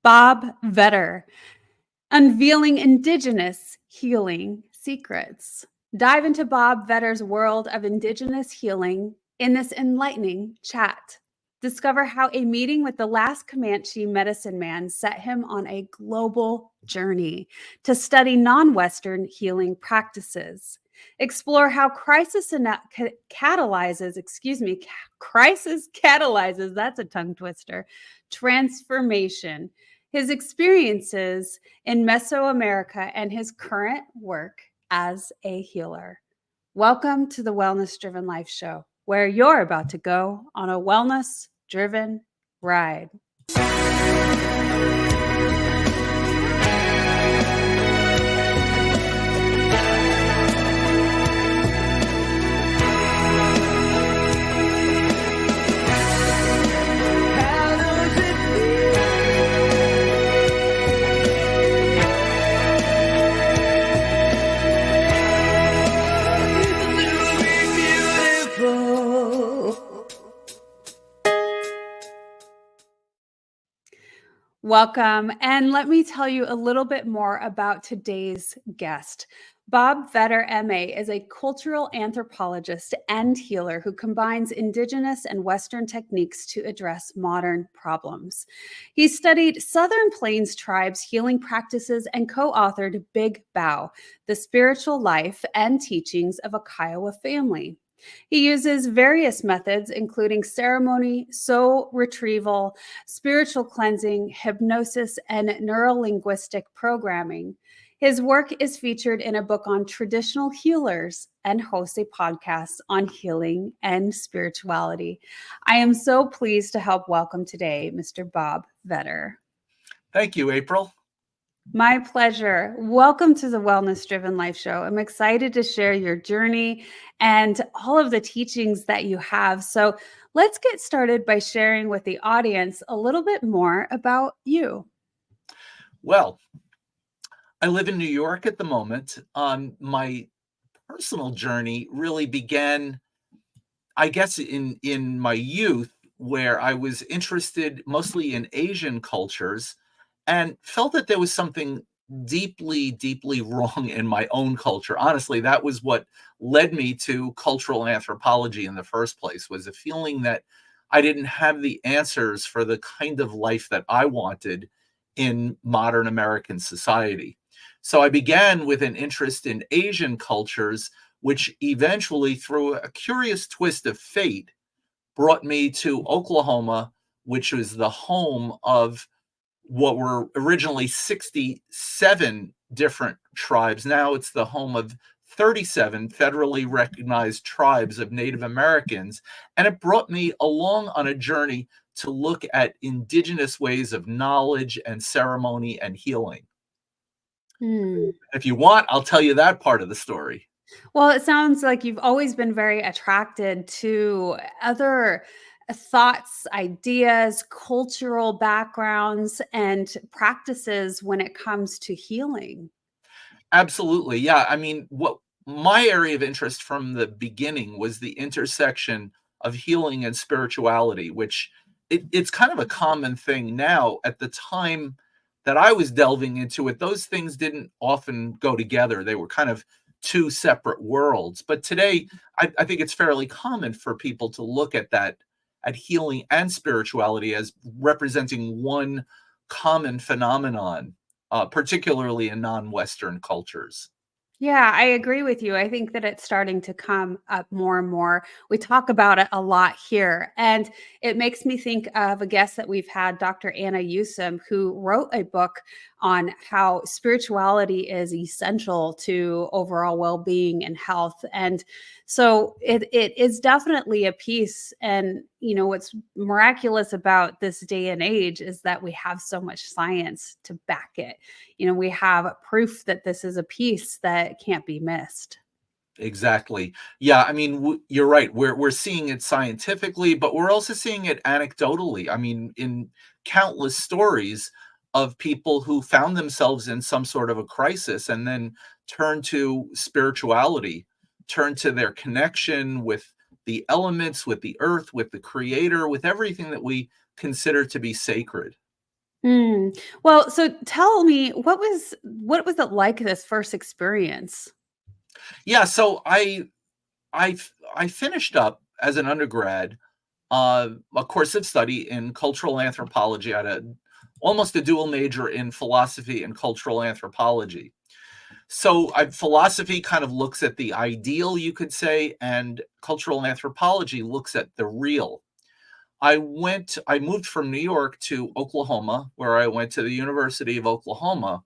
Bob Vetter, Unveiling Indigenous Healing Secrets. Dive into Bob Vetter's world of Indigenous healing in this enlightening chat. Discover how a meeting with the last Comanche medicine man set him on a global journey to study non-Western healing practices. Explore how crisis catalyzes, that's a tongue twister, transformation, his experiences in Mesoamerica, and his current work as a healer. Welcome to the Wellness Driven Life Show, where you're about to go on a wellness driven ride. Welcome, and let me tell you a little bit more about today's guest. Bob Vetter, MA, is a cultural anthropologist and healer who combines Indigenous and Western techniques to address modern problems. He studied Southern Plains tribes' healing practices and co-authored Big Bow, The Spiritual Life and Teachings of a Kiowa Family. He uses various methods, including ceremony, soul retrieval, spiritual cleansing, hypnosis, and neurolinguistic programming. His work is featured in a book on traditional healers and hosts a podcast on healing and spirituality. I am so pleased to help welcome today Mr. Bob Vetter. Thank you, April. My pleasure. Welcome to the Wellness Driven Life Show. I'm excited to share your journey and all of the teachings that you have. So let's get started by sharing with the audience a little bit more about you. Well, I live in New York at the moment. My personal journey really began, I guess, in my youth, where I was interested mostly in Asian cultures and felt that there was something deeply, deeply wrong in my own culture. Honestly, that was what led me to cultural anthropology in the first place, was a feeling that I didn't have the answers for the kind of life that I wanted in modern American society. So I began with an interest in Asian cultures, which eventually, through a curious twist of fate, brought me to Oklahoma, which was the home of what were originally 67 different tribes. Now it's the home of 37 federally recognized tribes of Native Americans. And it brought me along on a journey to look at indigenous ways of knowledge and ceremony and healing. If you want, I'll tell you that part of the story. Well, it sounds like you've always been very attracted to other thoughts, ideas, cultural backgrounds, and practices when it comes to healing. Absolutely. Yeah. I mean, what my area of interest from the beginning was the intersection of healing and spirituality, which it's kind of a common thing now. At the time that I was delving into it, those things didn't often go together. They were kind of two separate worlds. But today, I think it's fairly common for people to look at that, at healing and spirituality, as representing one common phenomenon, particularly in non-Western cultures. Yeah, I agree with you. I think that it's starting to come up more and more. We talk about it a lot here. And it makes me think of a guest that we've had, Dr. Anna Yusum, who wrote a book on how spirituality is essential to overall well-being and health. And so it is definitely a piece. And, you know, what's miraculous about this day and age is that we have so much science to back it. You know, we have proof that this is a piece that can't be missed. Exactly. Yeah, I mean, you're right. We're seeing it scientifically, but we're also seeing it anecdotally. I mean, in countless stories of people who found themselves in some sort of a crisis and then turned to spirituality, turned to their connection with the elements, with the earth, with the creator, with everything that we consider to be sacred. Mm. Well, so tell me, what was it like this first experience? Yeah, so I finished up as an undergrad a course of study in cultural anthropology. I had almost a dual major in philosophy and cultural anthropology. So philosophy kind of looks at the ideal, you could say, and cultural anthropology looks at the real. I moved from New York to Oklahoma, where I went to the University of Oklahoma.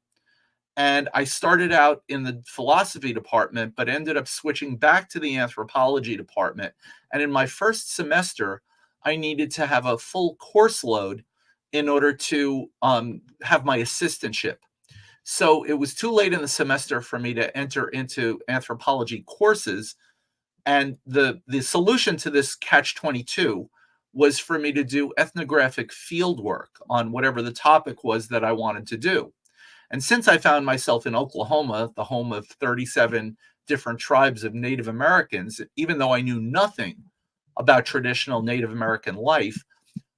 And I started out in the philosophy department, but ended up switching back to the anthropology department. And in my first semester, I needed to have a full course load in order to have my assistantship. So it was too late in the semester for me to enter into anthropology courses. And the solution to this catch 22 was for me to do ethnographic field work on whatever the topic was that I wanted to do. And since I found myself in Oklahoma, the home of 37 different tribes of Native Americans, even though I knew nothing about traditional Native American life,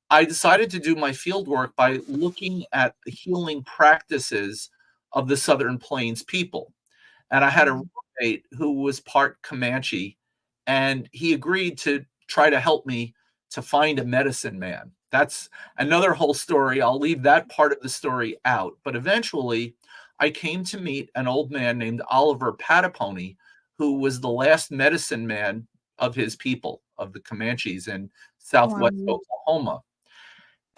I decided to do my field work by looking at the healing practices of the Southern Plains people. And I had a roommate who was part Comanche, and he agreed to try to help me to find a medicine man. That's another whole story. I'll leave that part of the story out. But eventually, I came to meet an old man named Oliver Patapony, who was the last medicine man of his people, of the Comanches in southwest Wow. Oklahoma.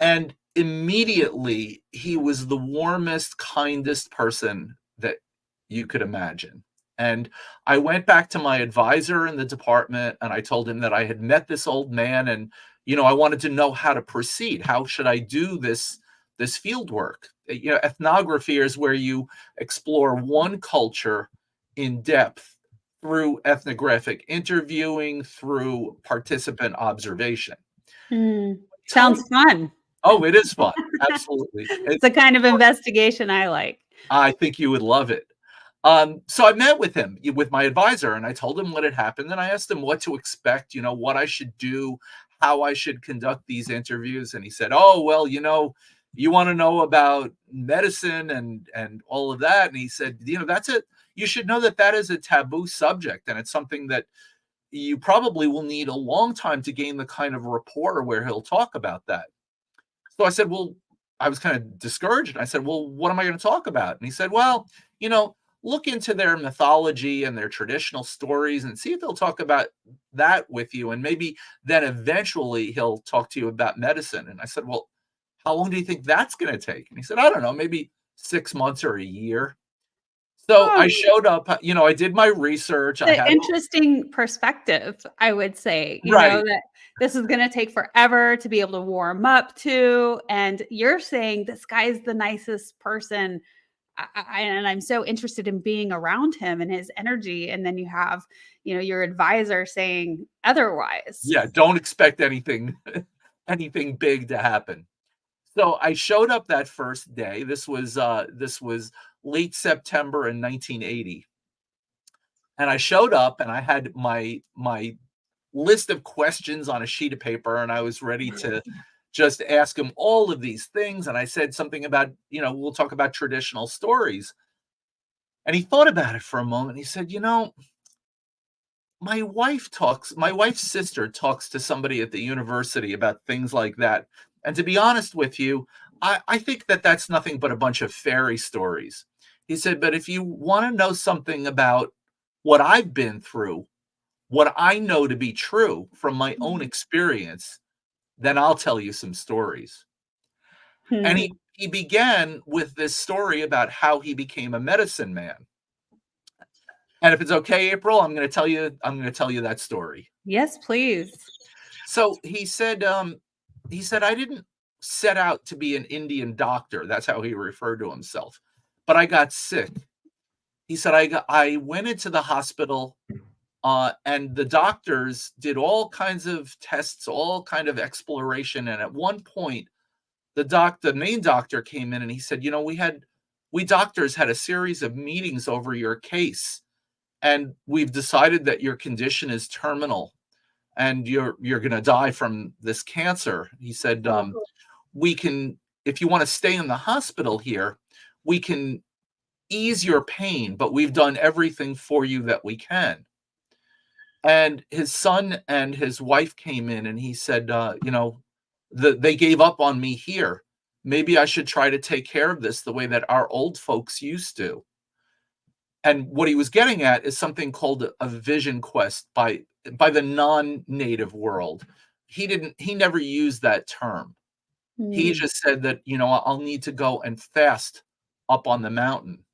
And immediately, he was the warmest, kindest person that you could imagine. And I went back to my advisor in the department and I told him that I had met this old man and I wanted to know how to proceed. How should I do this field work? Ethnography is where you explore one culture in depth through ethnographic interviewing, through participant observation. Mm. Tell Sounds fun. Oh, it is fun. Absolutely. It's the kind of investigation I like. I think you would love it. So I met with him, with my advisor, and I told him what had happened, and I asked him what to expect, what I should do, how I should conduct these interviews. And he said, "Oh, well, you want to know about medicine and all of that." And he said, "That's it. You should know that that is a taboo subject, and it's something that you probably will need a long time to gain the kind of rapport where he'll talk about that." So I said, "Well," I was kind of discouraged. I said, "Well, what am I going to talk about?" And he said, "Well, look into their mythology and their traditional stories and see if they'll talk about that with you. And maybe then eventually he'll talk to you about medicine." And I said, "Well, how long do you think that's going to take?" And he said, "I don't know, maybe 6 months or a year." So I Oh, showed up, I did my research. I an had, interesting perspective, I would say, right. that this is gonna take forever to be able to warm up to, and you're saying this guy's the nicest person, and I'm so interested in being around him and his energy, and then you have, your advisor saying otherwise. Yeah. Don't expect anything, anything big to happen. So I showed up that first day. This was late September in 1980. And I showed up and I had my list of questions on a sheet of paper and I was ready to just ask him all of these things. And I said something about, we'll talk about traditional stories. And he thought about it for a moment. He said, my wife's sister talks to somebody at the university about things like that. And to be honest with you, I think that that's nothing but a bunch of fairy stories. He said, but if you want to know something about what I've been through, what I know to be true from my own experience, then I'll tell you some stories. And Mhm. he began with this story about how he became a medicine man. And if it's okay, April, I'm going to tell you that story. Yes, please. So he said, I didn't set out to be an Indian doctor. That's how he referred to himself. But I got sick. He said, I went into the hospital, and the doctors did all kinds of tests, all kind of exploration. And at one point, the main doctor came in and he said, we doctors had a series of meetings over your case, and we've decided that your condition is terminal and you're going to die from this cancer. He said, Oh. we can if you want to stay in the hospital here, we can ease your pain, but we've done everything for you that we can. And his son and his wife came in, and he said, they gave up on me here. Maybe I should try to take care of this the way that our old folks used to. And what he was getting at is something called a vision quest by the non-native world. He never used that term. He Mm. just said that, I'll need to go and fast up on the mountain.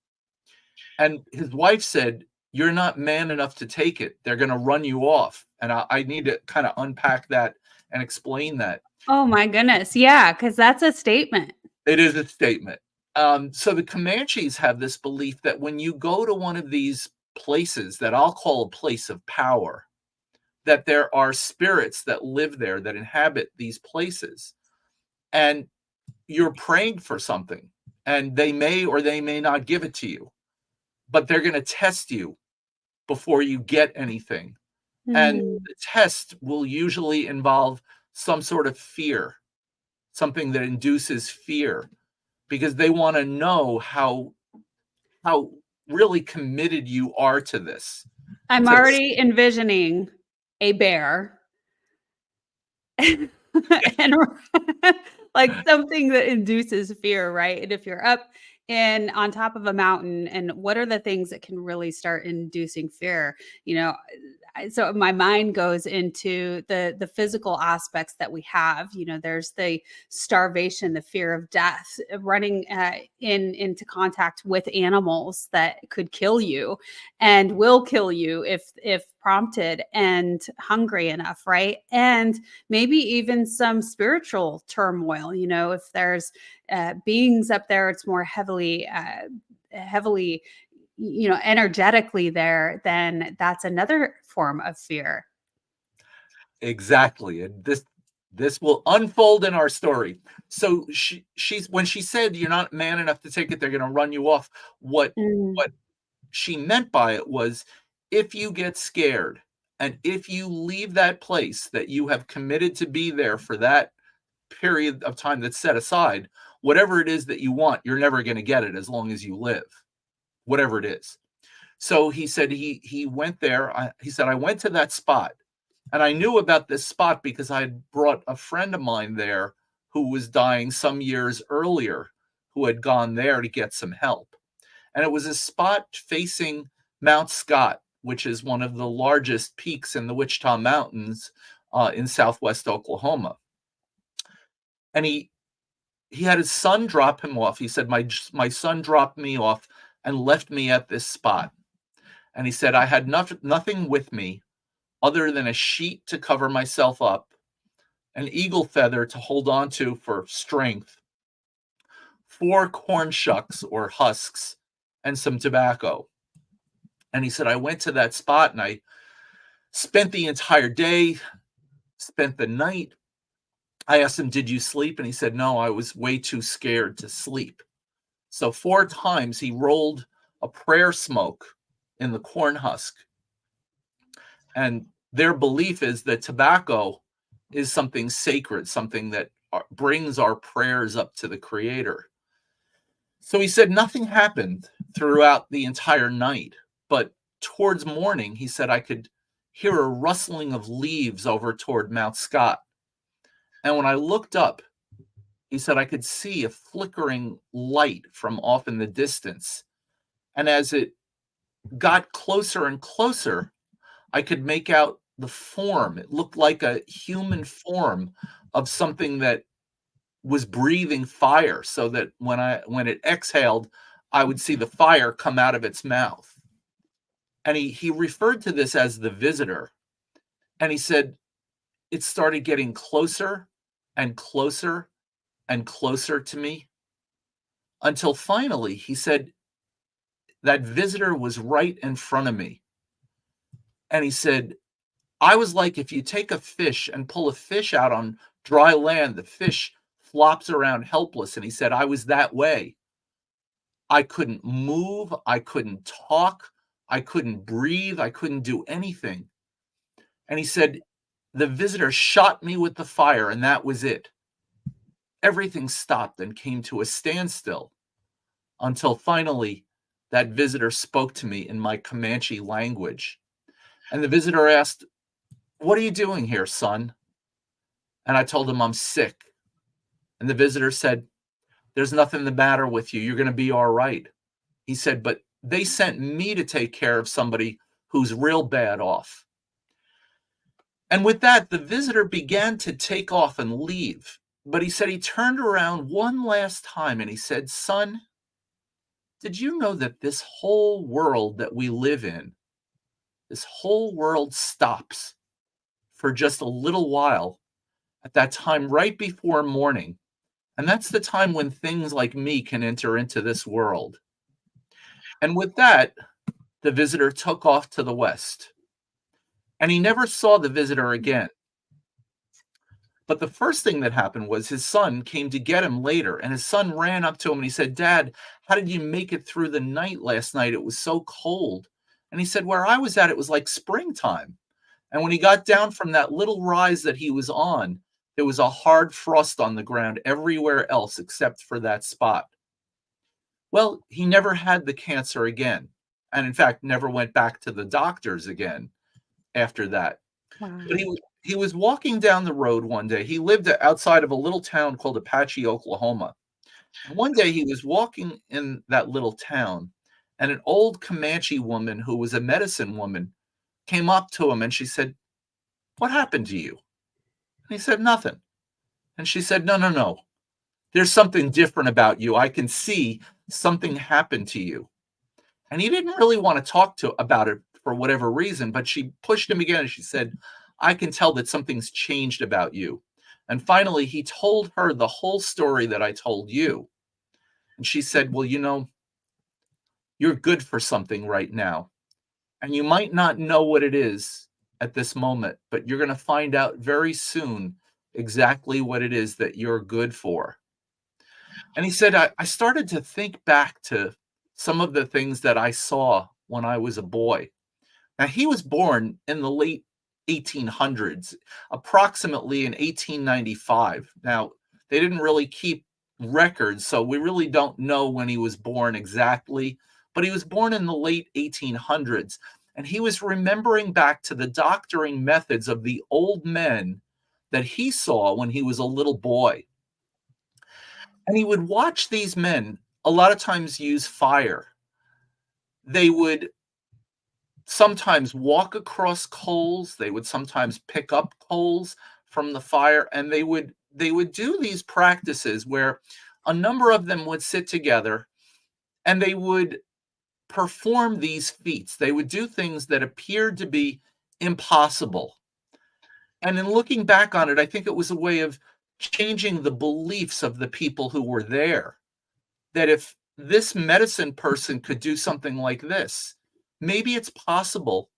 And his wife said, "You're not man enough to take it. They're going to run you off." And I need to kind of unpack that and explain that. Oh my goodness. Yeah, because that's a statement. It is a statement. So the Comanches have this belief that when you go to one of these places that I'll call a place of power, that there are spirits that live there that inhabit these places. And you're praying for something, and they may or they may not give it to you, but they're going to test you before you get anything. And Mm. the test will usually involve some sort of fear, something that induces fear, because they want to know how really committed you are to this. I'm To already envisioning a bear and like something that induces fear, right? And if you're up and on top of a mountain, and what are the things that can really start inducing fear? So my mind goes into the physical aspects that we have. There's the starvation, the fear of death, running into contact with animals that could kill you and will kill you if prompted, and hungry enough, right? And maybe even some spiritual turmoil. If there's beings up there, it's more heavily energetically there, then that's another form of fear. Exactly. And this will unfold in our story. So she's when she said you're not man enough to take it, they're going to run you off. Mm. What she meant by it was, if you get scared and if you leave that place that you have committed to be there for that period of time that's set aside, whatever it is that you want, you're never going to get it as long as you live, whatever it is. So he said he went there. He said, I went to that spot, and I knew about this spot because I had brought a friend of mine there who was dying some years earlier, who had gone there to get some help. And it was a spot facing Mount Scott, which is one of the largest peaks in the Wichita Mountains in southwest Oklahoma. And he had his son drop him off. He said, my son dropped me off and left me at this spot. And he said, I had nothing with me other than a sheet to cover myself up, an eagle feather to hold on to for strength, 4 corn shucks or husks, and some tobacco. And he said, I went to that spot and I spent the entire day, spent the night. I asked him, did you sleep? And he said, no, I was way too scared to sleep. So 4 times he rolled a prayer smoke in the corn husk. And their belief is that tobacco is something sacred, something that brings our prayers up to the Creator. So he said nothing happened throughout the entire night, but towards morning, he said, I could hear a rustling of leaves over toward Mount Scott. And when I looked up, he said, I could see a flickering light from off in the distance. And as it got closer and closer, I could make out the form. It looked like a human form of something that was breathing fire, so that when it exhaled, I would see the fire come out of its mouth. And he referred to this as the visitor. And he said it started getting closer and closer and closer to me, until finally he said that visitor was right in front of me. And he said, I was like, if you take a fish and pull a fish out on dry land, the fish flops around helpless. And he said, I was that way. I couldn't move. I couldn't talk. I couldn't breathe. I couldn't do anything. And he said, the visitor shot me with the fire, and that was it. everything stopped and came to a standstill until finally that visitor spoke to me in my Comanche language. And the visitor asked, "What are you doing here, son?" And I told him I'm sick. And the visitor said, "There's nothing the matter with you. You're going to be all right." He said, "But they sent me to take care of somebody who's real bad off." And with that, the visitor began to take off and leave. But he said he turned around one last time and he said, "Son, did you know that this whole world that we live in, this whole world stops for just a little while at that time right before morning? And that's the time when things like me can enter into this world." And with that, the visitor took off to the west. And he never saw the visitor again. But the first thing that happened was his son came to get him later, and his son ran up to him and he said, "Dad, how did you make it through the night last night? It was so cold." And he said, "Where I was at, it was like springtime." And when he got down from that little rise that he was on, there was a hard frost on the ground everywhere else except for that spot. Well, he never had the cancer again. And in fact, never went back to the doctors again after that. Wow. But he was walking down the road one day. He lived outside of a little town called Apache, Oklahoma. And one day he was walking in that little town, and an old Comanche woman who was a medicine woman came up to him and she said, "What happened to you?" And he said, "Nothing." And she said, "No, no, no. There's something different about you. I can see something happened to you." And he didn't really want to talk to about it for whatever reason, but she pushed him again and she said, "I can tell that something's changed about you." And finally, he told her the whole story that I told you. And she said, "Well, you're good for something right now. And you might not know what it is at this moment, but you're going to find out very soon exactly what it is that you're good for." And he said, I started to think back to some of the things that I saw when I was a boy. Now, he was born in the late 1800s, approximately in 1895. Now, they didn't really keep records, so we really don't know when he was born exactly, but he was born in the late 1800s. And he was remembering back to the doctoring methods of the old men that he saw when he was a little boy. And he would watch these men a lot of times use fire. They would sometimes walk across coals, they would sometimes pick up coals from the fire, and they would do these practices where a number of them would sit together and they would perform these feats. They would do things that appeared to be impossible. And in looking back on it, I think it was a way of changing the beliefs of the people who were there, that if this medicine person could do something like this, maybe it's possible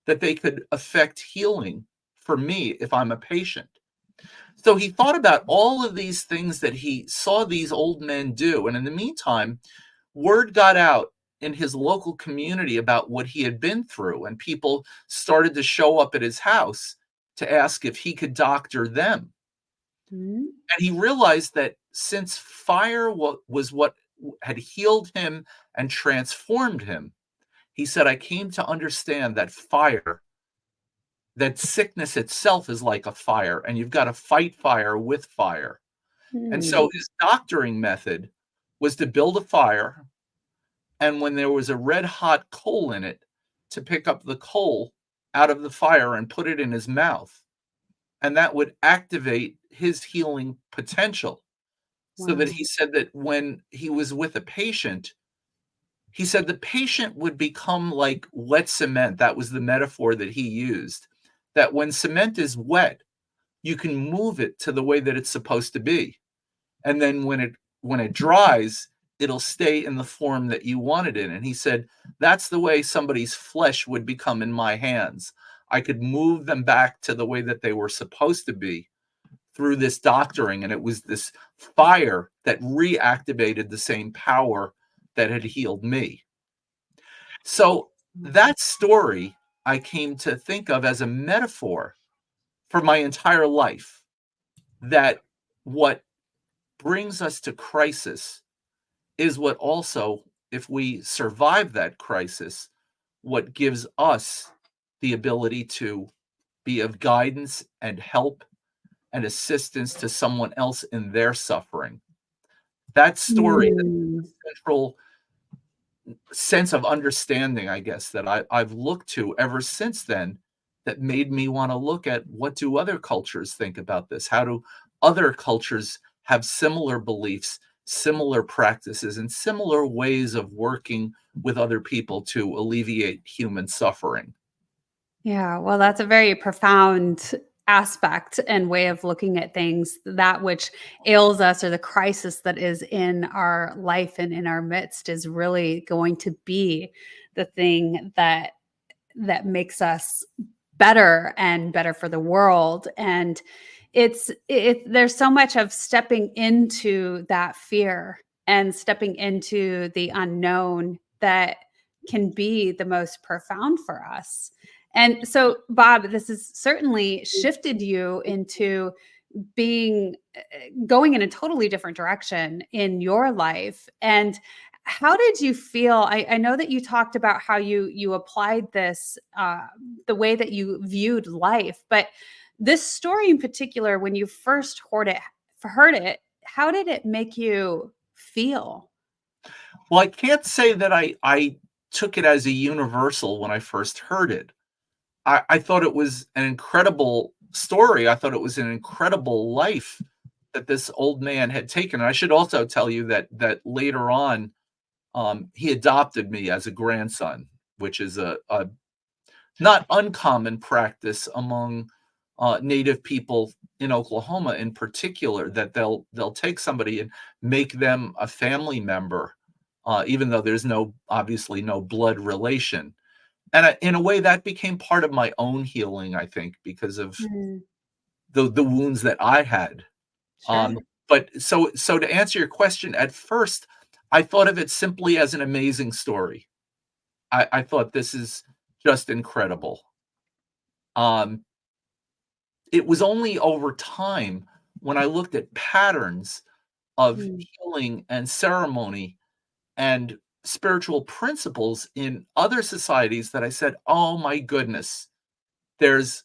that they could affect healing for me if I'm a patient. So he thought about all of these things that he saw these old men do. And in the meantime, word got out in his local community about what he had been through, and people started to show up at his house to ask if he could doctor them. Mhm. And he realized that since fire was what had healed him and transformed him, he said, "I came to understand that fire, that sickness itself is like a fire, and you've got to fight fire with fire." And Hmm. so his doctoring method was to build a fire, and when there was a red hot coal in it, to pick up the coal out of the fire and put it in his mouth. And that would activate his healing potential. So that Wow. he said that when he was with a patient, he said the patient would become like wet cement. That was the metaphor that he used. That when cement is wet, you can move it to the way that it's supposed to be. And then when it dries, it'll stay in the form that you want it in. And he said, that's the way somebody's flesh would become in my hands. I could move them back to the way that they were supposed to be through this doctoring. And it was this fire that reactivated the same power that had healed me. So that story I came to think of as a metaphor for my entire life, that what brings us to crisis is what also, if we survive that crisis, what gives us the ability to be of guidance and help and assistance to someone else in their suffering. That story, Mm. the central sense of understanding, I guess, that I've looked to ever since then, that made me want to look at what do other cultures think about this? How do other cultures have similar beliefs, similar practices, and similar ways of working with other people to alleviate human suffering? Yeah, well, that's a very profound aspect and way of looking at things. That which ails us or the crisis that is in our life and in our midst is really going to be the thing that makes us better and better for the world. And there's so much of stepping into that fear and stepping into the unknown that can be the most profound for us. And so, Bob, this has certainly shifted you into being going in a totally different direction in your life. And how did you feel? I know that you talked about how you applied this, the way that you viewed life, but this story in particular, when you first heard it, how did it make you feel? Well, I can't say that I took it as a universal when I first heard it. I thought it was an incredible story. I thought it was an incredible life that this old man had taken. And I should also tell you that later on, he adopted me as a grandson, which is a not uncommon practice among Native people in Oklahoma, in particular, that they'll take somebody and make them a family member, even though there's obviously no blood relation. And in a way, that became part of my own healing, I think, because of Mm, the wounds that I had. sure. But so to answer your question, at first, I thought of it simply as an amazing story. I thought this is just incredible. Um, it was only over time when I looked at patterns of Mm, healing and ceremony and spiritual principles in other societies that I said, "Oh my goodness, there's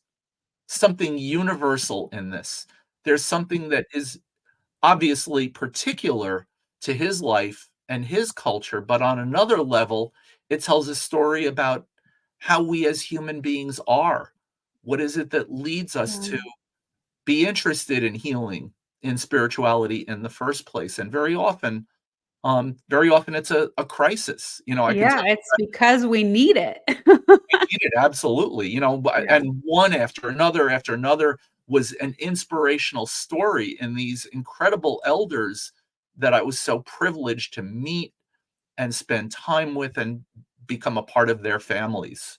something universal in this. There's something that is obviously particular to his life and his culture, but on another level, it tells a story about how we as human beings are. What is it that leads us yeah. to be interested in healing, in spirituality in the first place?" And very often it's a crisis. I can Yeah, tell it's because we need it. we need it, absolutely, Yeah. and one after another was an inspirational story in these incredible elders that I was so privileged to meet and spend time with and become a part of their families.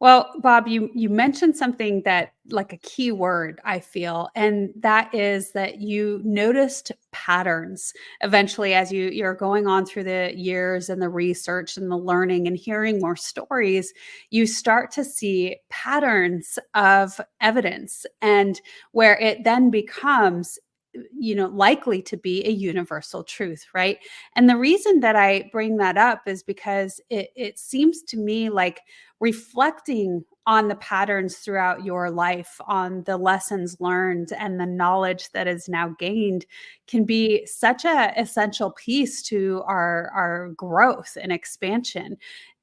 Well, Bob, you mentioned something that like a key word, I feel, and that is that you noticed patterns eventually as you're going on through the years and the research and the learning and hearing more stories, you start to see patterns of evidence and where it then becomes likely to be a universal truth, right? And the reason that I bring that up is because it seems to me like reflecting on the patterns throughout your life, on the lessons learned and the knowledge that is now gained can be such a essential piece to our growth and expansion.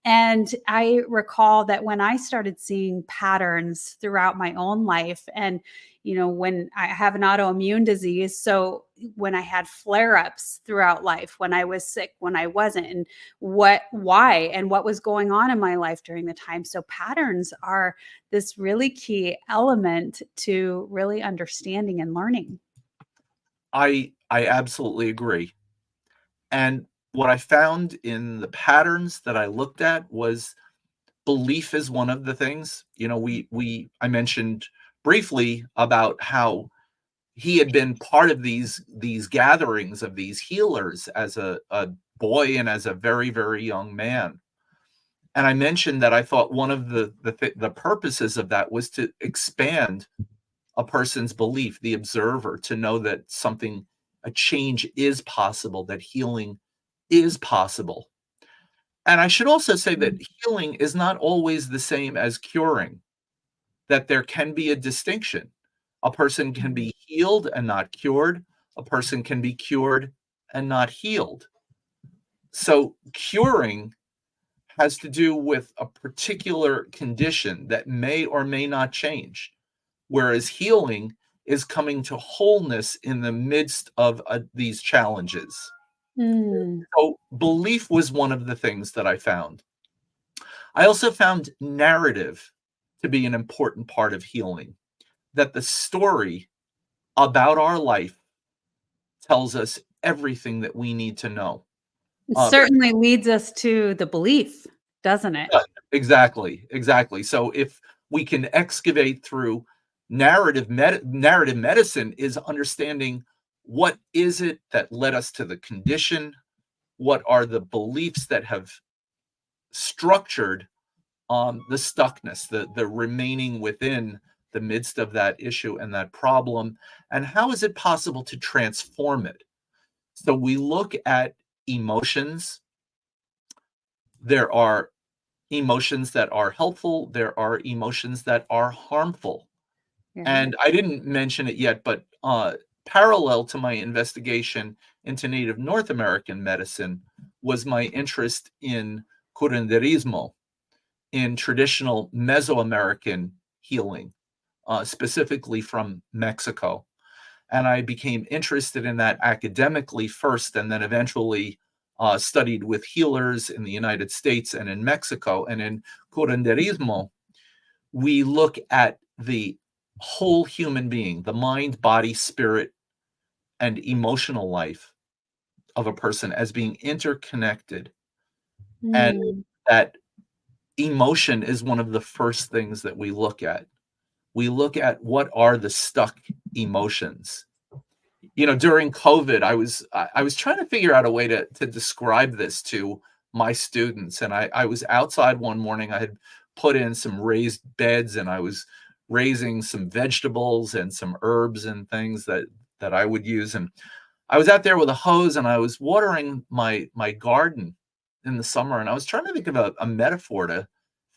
And I recall that when I started seeing patterns throughout my own life, and when I have an autoimmune disease, so when I had flare-ups throughout life, when I was sick, when I wasn't, and why and what was going on in my life during the time. So patterns are this really key element to really understanding and learning. I absolutely agree. And what I found in the patterns that I looked at was belief is one of the things. We I mentioned briefly about how he had been part of these gatherings of these healers as a boy and as a very, very young man. And I mentioned that I thought one of the purposes of that was to expand a person's belief, the observer, to know that something a change is possible, that healing is possible. And I should also say that healing is not always the same as curing, that there can be a distinction. A person can be healed and not cured. A person can be cured and not healed. So curing has to do with a particular condition that may or may not change, whereas healing is coming to wholeness in the midst of these challenges. Mm. So belief was one of the things that I found. I also found narrative to be an important part of healing, that the story about our life tells us everything that we need to know. It certainly leads us to the belief, doesn't it? Yeah, exactly, exactly. So if we can excavate through narrative medicine is understanding what is it that led us to the condition, what are the beliefs that have structured the stuckness, the remaining within the midst of that issue and that problem, and how is it possible to transform it? So we look at emotions. There are emotions that are helpful, there are emotions that are harmful. Yeah. And I didn't mention it yet, but parallel to my investigation into Native North American medicine was my interest in curanderismo, in traditional Mesoamerican healing, specifically from Mexico. And I became interested in that academically first, and then eventually studied with healers in the United States and in Mexico. And in curanderismo, we look at the whole human being, the mind, body, spirit, and emotional life of a person as being interconnected. And Mm. that emotion is one of the first things that we look at. We look at what are the stuck emotions. You know, during COVID, I was trying to figure out a way to describe this to my students, and I was outside one morning. I had put in some raised beds, and I was raising some vegetables and some herbs and things that I would use, and I was out there with a hose, and I was watering my garden in the summer, and I was trying to think of a metaphor to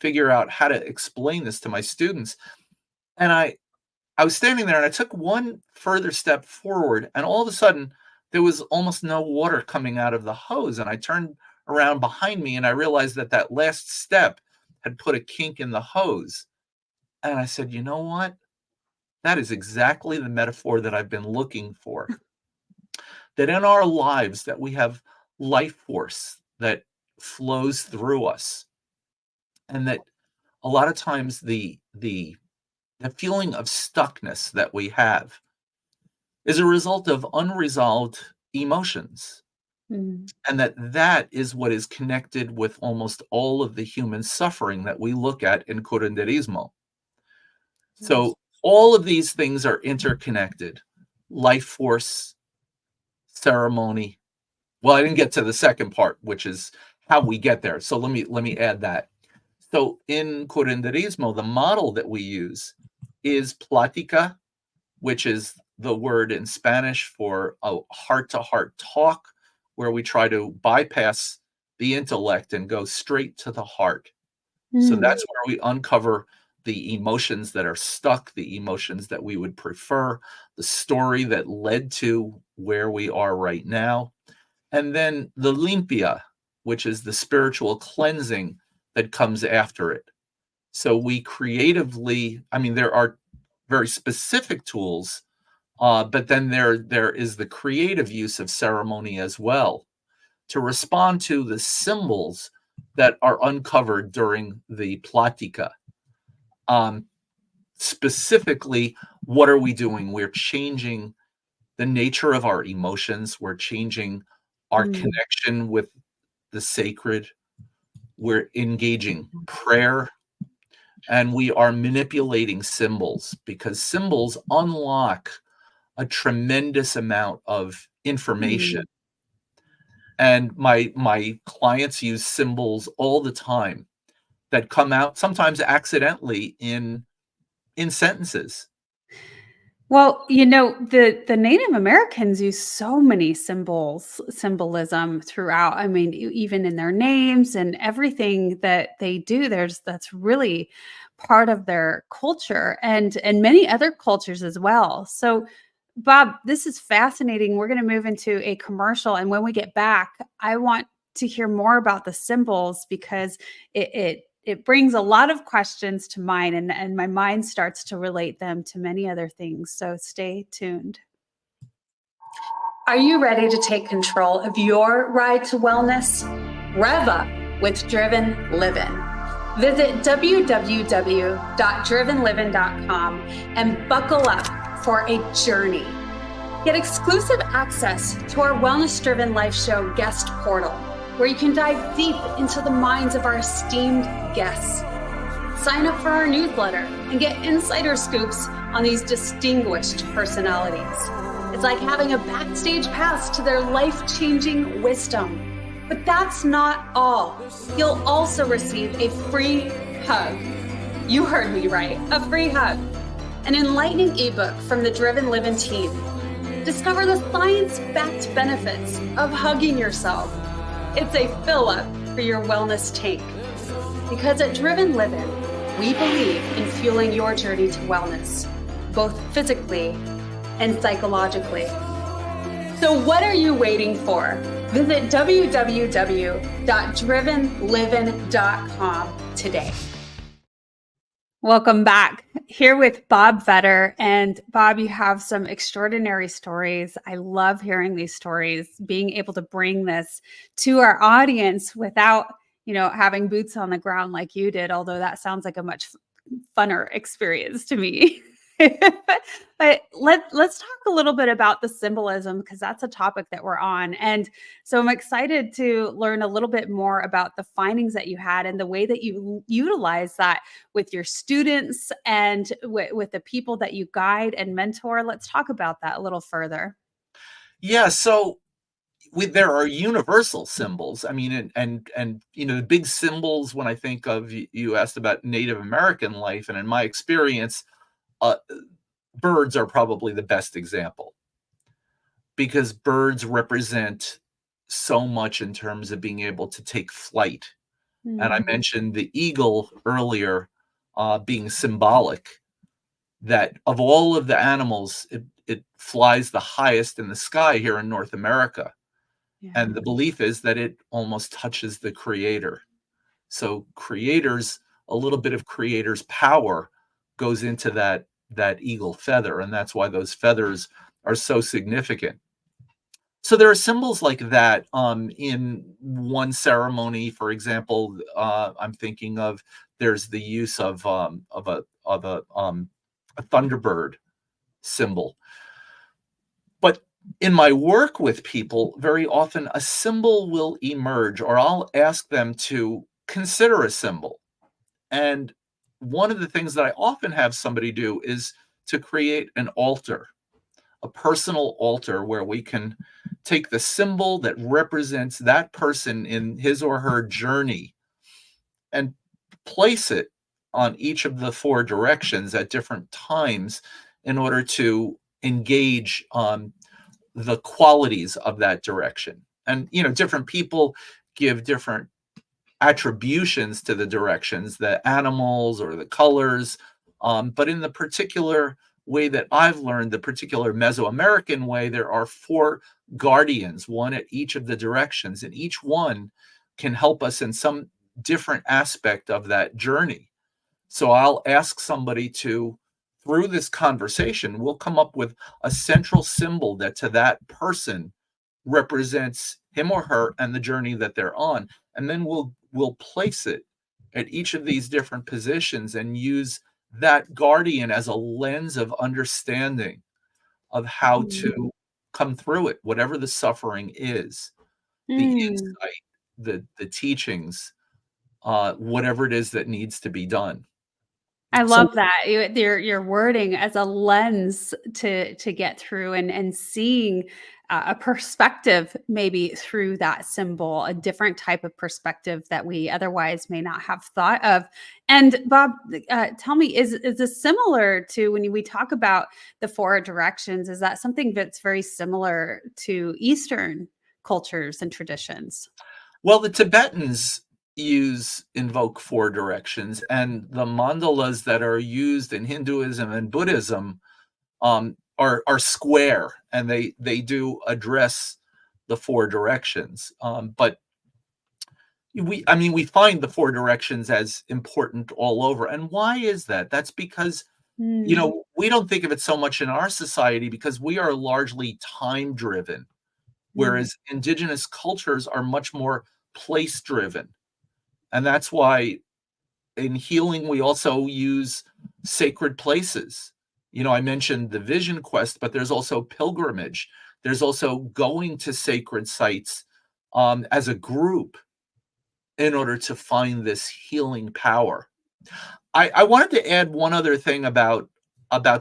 figure out how to explain this to my students, and I was standing there and I took one further step forward, and all of a sudden there was almost no water coming out of the hose. And I turned around behind me and I realized that that last step had put a kink in the hose. And I said, you know what? That is exactly the metaphor that I've been looking for. That in our lives that we have life force that flows through us. And that a lot of times the feeling of stuckness that we have is a result of unresolved emotions, Mm. and that is what is connected with almost all of the human suffering that we look at in curanderismo. Yes. So all of these things are interconnected: life force, ceremony. Well, I didn't get to the second part, which is how we get there. So let me add that. So in curanderismo, the model that we use is plática, which is the word in Spanish for a heart-to-heart talk, where we try to bypass the intellect and go straight to the heart. So Mm. that's where we uncover the emotions that are stuck, the emotions that we would prefer, the story that led to where we are right now, and then the limpia, which is the spiritual cleansing that comes after it. So we creatively, I mean, there are very specific tools, but then there is the creative use of ceremony as well to respond to the symbols that are uncovered during the plática. Um, Specifically, what are we doing? We're changing the nature of our emotions. We're changing our Mm. connection with the sacred. We're engaging prayer, and we are manipulating symbols, because symbols unlock a tremendous amount of information. Mm. And my clients use symbols all the time that come out sometimes accidentally in sentences. Well, the Native Americans use so many symbolism throughout. I mean, even in their names and everything that they do, that's really part of their culture and many other cultures as well. So, Bob, this is fascinating. We're going to move into a commercial, and when we get back, I want to hear more about the symbols because it brings a lot of questions to mind, and my mind starts to relate them to many other things. So stay tuned. Are you ready to take control of your ride to wellness? Rev up with Driven Living. Visit www.drivenliving.com and buckle up for a journey. Get exclusive access to our Wellness Driven Life Show guest portal, where you can dive deep into the minds of our esteemed guests. Sign up for our newsletter and get insider scoops on these distinguished personalities. It's like having a backstage pass to their life-changing wisdom. But that's not all. You'll also receive a free hug. You heard me right, a free hug. An enlightening ebook from the Driven Living team. Discover the science-backed benefits of hugging yourself. It's a fill-up for your wellness tank. Because at Driven Living, we believe in fueling your journey to wellness, both physically and psychologically. So what are you waiting for? Visit www.drivenliving.com today. Welcome back. Here with Bob Vetter. And Bob, you have some extraordinary stories. I love hearing these stories, being able to bring this to our audience without, having boots on the ground like you did, although that sounds like a much funner experience to me. But let's talk a little bit about the symbolism, because that's a topic that we're on. And so I'm excited to learn a little bit more about the findings that you had and the way that you utilize that with your students and with the people that you guide and mentor. Let's talk about that a little further. Yeah, so there are universal symbols. I mean, and big symbols. When I think of, you asked about Native American life, and in my experience, uh, birds are probably the best example, because birds represent so much in terms of being able to take flight. And I mentioned the eagle earlier, being symbolic, that of all of the animals, it flies the highest in the sky here in North America. Yeah. And the belief is that it almost touches the creator. So a little bit of creator's power goes into that eagle feather, and that's why those feathers are so significant. So there are symbols like that in one ceremony. For example, I'm thinking of, there's the use of a thunderbird symbol. But in my work with people, very often a symbol will emerge, or I'll ask them to consider a symbol. And one of the things that I often have somebody do is to create an altar, a personal altar, where we can take the symbol that represents that person in his or her journey and place it on each of the four directions at different times, in order to engage the qualities of that direction. And different people give different attributions to the directions, the animals or the colors. But in the particular way that I've learned, the particular Mesoamerican way, there are four guardians, one at each of the directions, and each one can help us in some different aspect of that journey. So I'll ask somebody to, through this conversation, we'll come up with a central symbol that to that person represents him or her and the journey that they're on. And then we'll place it at each of these different positions and use that guardian as a lens of understanding of how to come through it, whatever the suffering is, the insight, the teachings, whatever it is that needs to be done. I So love that. Your wording as a lens to get through and seeing a perspective maybe through that symbol, a different type of perspective that we otherwise may not have thought of. And Bob, tell me, is this similar to when we talk about the four directions? Is that something that's very similar to Eastern cultures and traditions? Well, the Tibetans invoke four directions, and the mandalas that are used in Hinduism and Buddhism are square, and they do address the four directions. But we find the four directions as important all over. And why is that? That's because Mm, we don't think of it so much in our society because we are largely time driven, mm, whereas indigenous cultures are much more place driven. And that's why in healing, we also use sacred places. I mentioned the vision quest, but there's also pilgrimage. There's also going to sacred sites as a group in order to find this healing power. I wanted to add one other thing about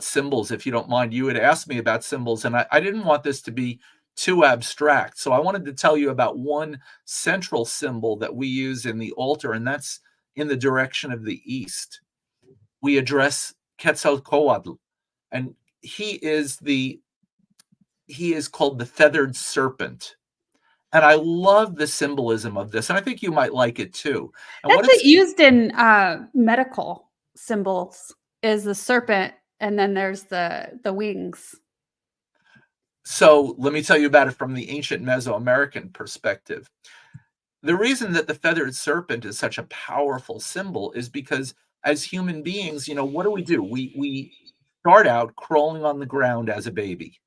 symbols, if you don't mind. You had asked me about symbols, and I didn't want this to be too abstract. So I wanted to tell you about one central symbol that we use in the altar, and that's in the direction of the east. We address Quetzalcoatl, and he is called the feathered serpent. And I love the symbolism of this, and I think you might like it too. And what that's it's used in medical symbols is the serpent, and then there's the wings. so let me tell you about it from the ancient Mesoamerican perspective. The reason that the feathered serpent is such a powerful symbol is because as human beings, what do? We start out crawling on the ground as a baby.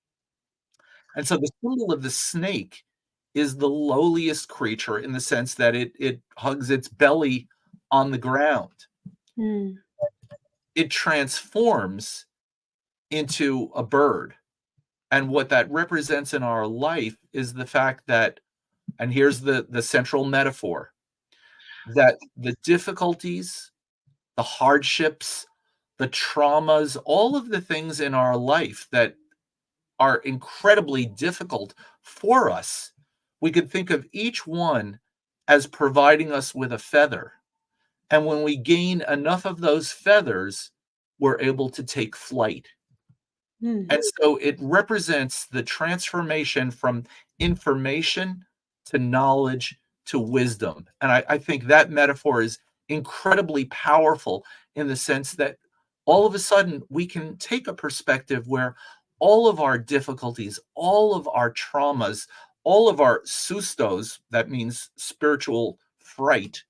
And so the symbol of the snake is the lowliest creature in the sense that it hugs its belly on the ground. Mm. It transforms into a bird. And what that represents in our life is the fact that, and here's the central metaphor, that the difficulties, the hardships, the traumas, all of the things in our life that are incredibly difficult for us, we could think of each one as providing us with a feather. And when we gain enough of those feathers, we're able to take flight. Mm. And so it represents the transformation from information to knowledge to wisdom. And I think that metaphor is incredibly powerful in the sense that all of a sudden we can take a perspective where all of our difficulties, all of our traumas, all of our sustos, that means spiritual fright,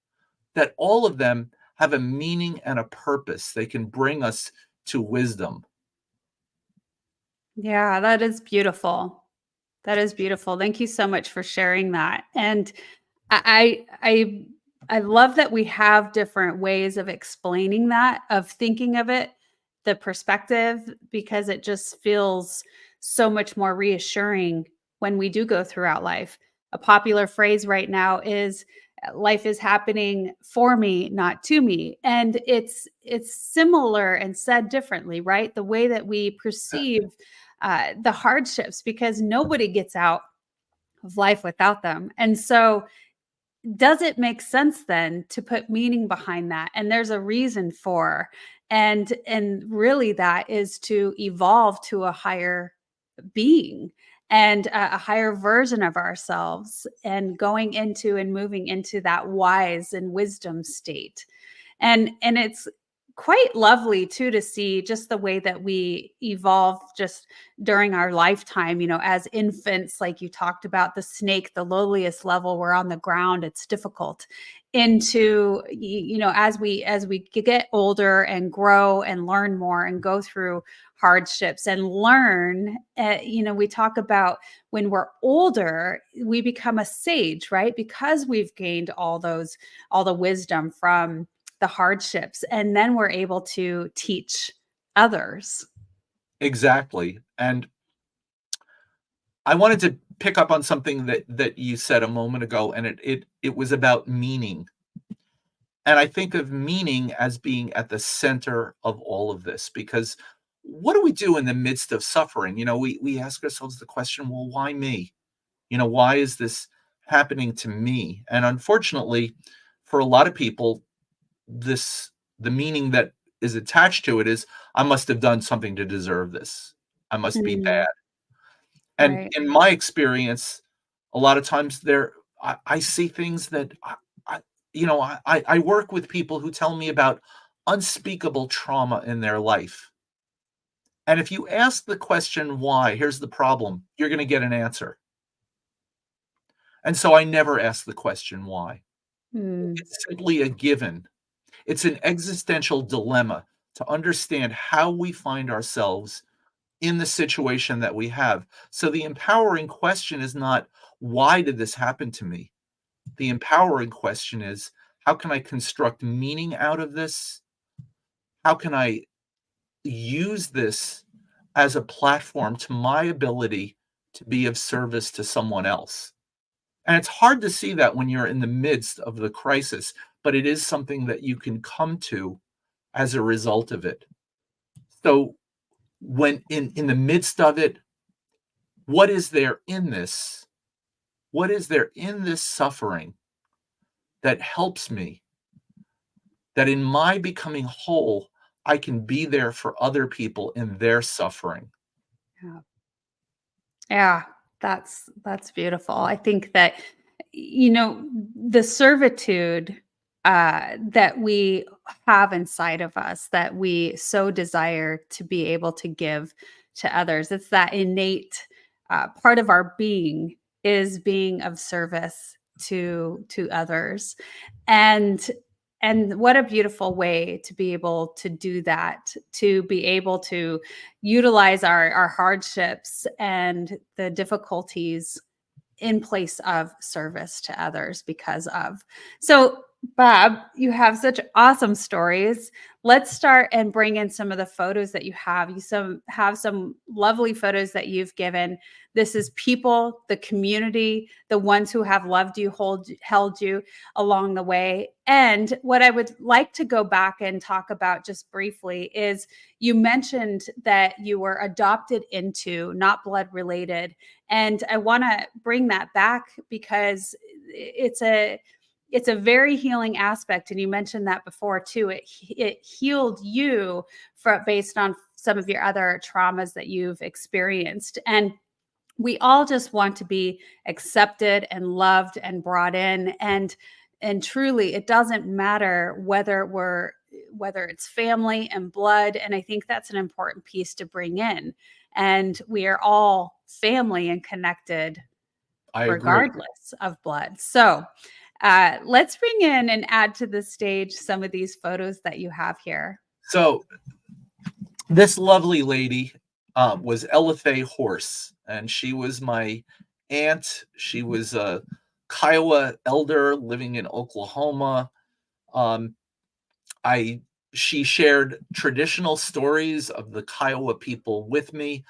that all of them have a meaning and a purpose. They can bring us to wisdom. Yeah, that is beautiful. That is beautiful. Thank you so much for sharing that. And I love that we have different ways of explaining that, of thinking of it, the perspective, because it just feels so much more reassuring when we do go throughout life. A popular phrase right now is life is happening for me, not to me. And it's similar and said differently, right? The way that we perceive the hardships, because nobody gets out of life without them. And so does it make sense then to put meaning behind that? And there's a reason for, and really that is to evolve to a higher being and a higher version of ourselves, and going into and moving into that wise and wisdom state. And it's quite lovely too to see just the way that we evolve just during our lifetime, as infants. Like you talked about the snake, the lowliest level, we're on the ground, it's difficult, into as we get older and grow and learn more and go through hardships and learn. We talk about when we're older we become a sage, right? Because we've gained all the wisdom from the hardships, and then we're able to teach others. Exactly. And I wanted to pick up on something that you said a moment ago, and it was about meaning. And I think of meaning as being at the center of all of this because what do we do in the midst of suffering? We ask ourselves the question, well, why me? Why is this happening to me? And unfortunately, for a lot of people, this the meaning that is attached to it is, I must have done something to deserve this. I must be Mm, bad. And right. in my experience, a lot of times I see things that I I work with people who tell me about unspeakable trauma in their life. And if you ask the question why, here's the problem, you're going to get an answer. And so I never ask the question why. Mm, It's simply a given. It's an existential dilemma to understand how we find ourselves in the situation that we have. So the empowering question is not, why did this happen to me? The empowering question is, how can I construct meaning out of this? How can I use this as a platform to my ability to be of service to someone else? And it's hard to see that when you're in the midst of the crisis, but it is something that you can come to as a result of it. So when in the midst of it, what is there in this? What is there in this suffering that helps me, that in my becoming whole, I can be there for other people in their suffering? yeah. Yeah, that's beautiful. I think that the servitude that we have inside of us that we so desire to be able to give to others. It's that innate part of our being is being of service to others. And what a beautiful way to be able to do that, to be able to utilize our hardships and the difficulties in place of service to others because of. So, Bob, you have such awesome stories. Let's start and bring in some of the photos that you have. Have some lovely photos that you've given. This is people, the community, the ones who have loved you, held you along the way. And what I would like to go back and talk about just briefly is you mentioned that you were adopted into, not blood related, and I want to bring that back because it's a very healing aspect, and you mentioned that before too. It healed you based on some of your other traumas that you've experienced. And we all just want to be accepted and loved and brought in. And truly, it doesn't matter whether it's family and blood. And I think that's an important piece to bring in. And we are all family and connected I agree. regardless of blood. So let's bring in and add to the stage some of these photos that you have here. So this lovely lady was Eliphae Horse, and she was my aunt. She was a Kiowa elder living in Oklahoma. Um, I She shared traditional stories of the Kiowa people with me.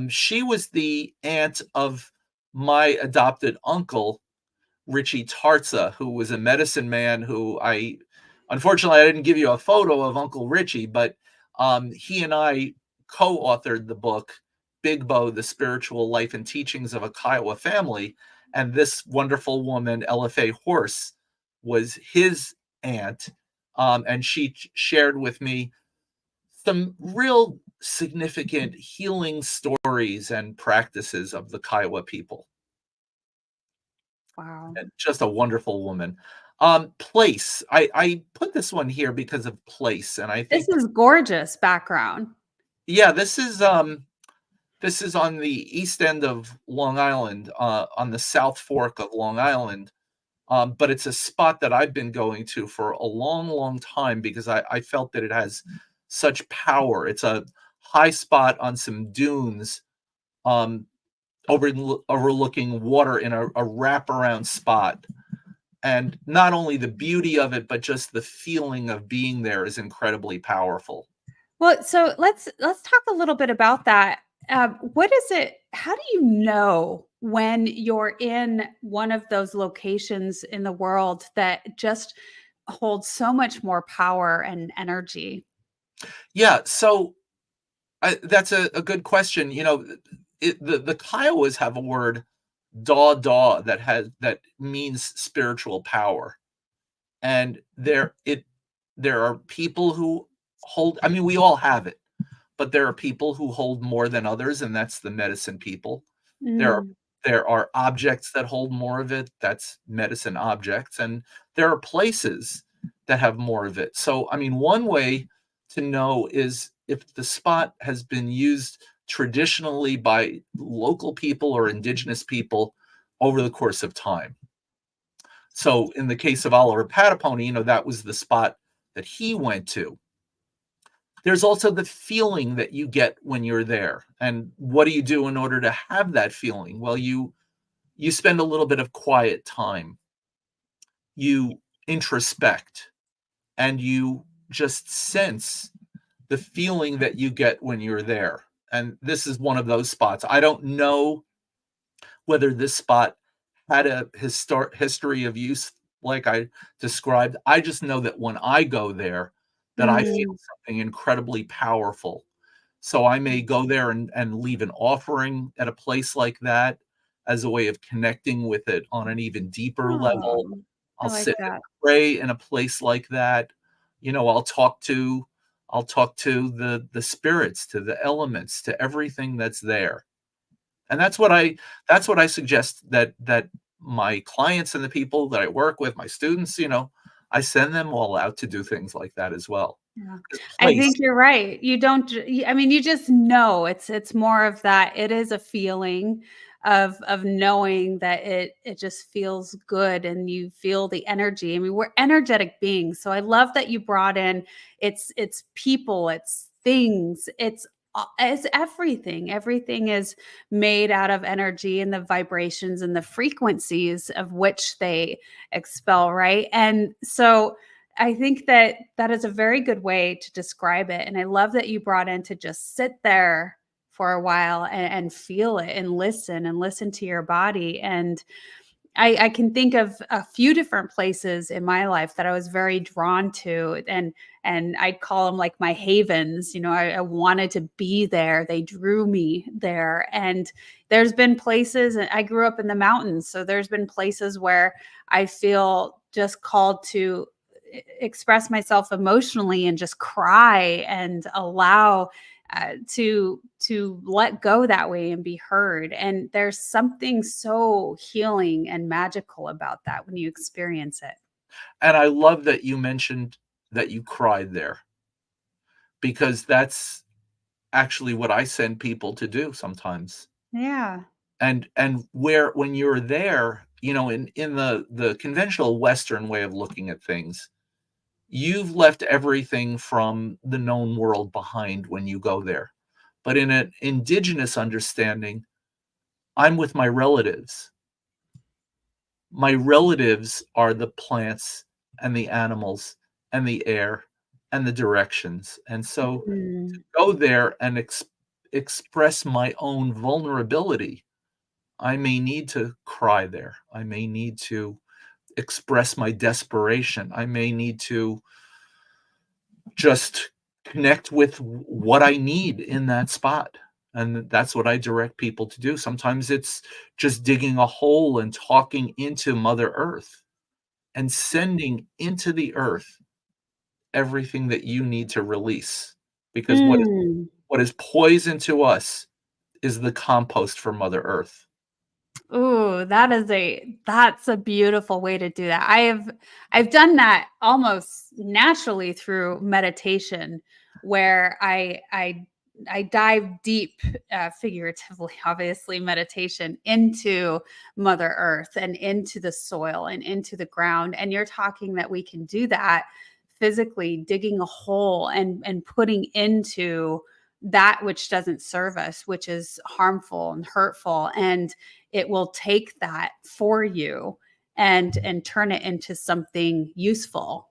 She was the aunt of my adopted uncle, Richie Tarza, who was a medicine man who unfortunately, I didn't give you a photo of Uncle Richie, but he and I co-authored the book, Big Bow, The Spiritual Life and Teachings of a Kiowa Family. And this wonderful woman, Eliphae Horse, was his aunt. And she shared with me some real significant healing stories and practices of the Kiowa people. Wow. And just a wonderful woman. Place. I put this one here because of place, and I This think, is gorgeous background. yeah, this is on the east end of Long Island, on the South Fork of Long Island. But it's a spot that I've been going to for a long, long time because I felt that it has such power. It's a high spot on some dunes, um, overlooking water in a wraparound spot. And not only the beauty of it, but just the feeling of being there is incredibly powerful. Well, so let's talk a little bit about that. What is it? How do you know when you're in one of those locations in the world that just holds so much more power and energy? Yeah, so That's a good question. The Kiowas have a word, "daw daw," that means spiritual power, and there are people who hold. I mean, we all have it, but there are people who hold more than others, and that's the medicine people. There are Mm. there are objects that hold more of it, that's medicine objects, and there are places that have more of it. So, I mean, one way to know is if the spot has been used traditionally by local people or indigenous people over the course of time. So, in the case of Oliver Patapony, that was the spot that he went to. There's also the feeling that you get when you're there. And what do you do in order to have that feeling? Well, you spend a little bit of quiet time. You introspect and you just sense the feeling that you get when you're there. And this is one of those spots. I don't know whether this spot had a history of use like I described. I just know that when I go there, that I feel Mm. something incredibly powerful. So I may go there and leave an offering at a place like that as a way of connecting with it on an even deeper level. Oh, I I'll like sit and that. pray in a place like that. I'll talk to the spirits, to the elements, to everything that's there. And that's what I suggest that my clients and the people that I work with, my students, I send them all out to do things like that as well. Yeah. 'Cause I place think you're right. You don't I mean, you just know it's more of that. It is a feeling of knowing that it just feels good and you feel the energy. I mean, we're energetic beings. So I love that you brought in it's people, it's things, it's everything. Everything is made out of energy and the vibrations and the frequencies of which they expel, right? And so I think that that is a very good way to describe it, and I love that you brought in to just sit there for a while and feel it and listen to your body, and I can think of a few different places in my life that I was very drawn to, and I'd call them like my havens. I wanted to be there. They drew me there, and there's been places. And I grew up in the mountains, so there's been places where I feel just called to express myself emotionally and just cry and allow to let go that way and be heard. And there's something so healing and magical about that when you experience it. And I love that you mentioned that you cried there, because that's actually what I send people to do sometimes. Yeah. And where when you're there, in the conventional Western way of looking at things, you've left everything from the known world behind when you go there. But in an indigenous understanding, I'm with my relatives. My relatives are the plants and the animals and the air and the directions. And so to Mm. go there and express my own vulnerability, I may need to cry there. I may need to express my desperation. I may need to just connect with what I need in that spot. And that's what I direct people to do. Sometimes it's just digging a hole and talking into Mother Earth and sending into the earth everything that you need to release. Because Mm. what is poison to us is the compost for Mother Earth. Ooh, that's a beautiful way to do that. I've done that almost naturally through meditation where I dive deep, figuratively, obviously, meditation into Mother Earth and into the soil and into the ground. And you're talking that we can do that physically, digging a hole and putting into that which doesn't serve us, which is harmful and hurtful. And it will take that for you and turn it into something useful.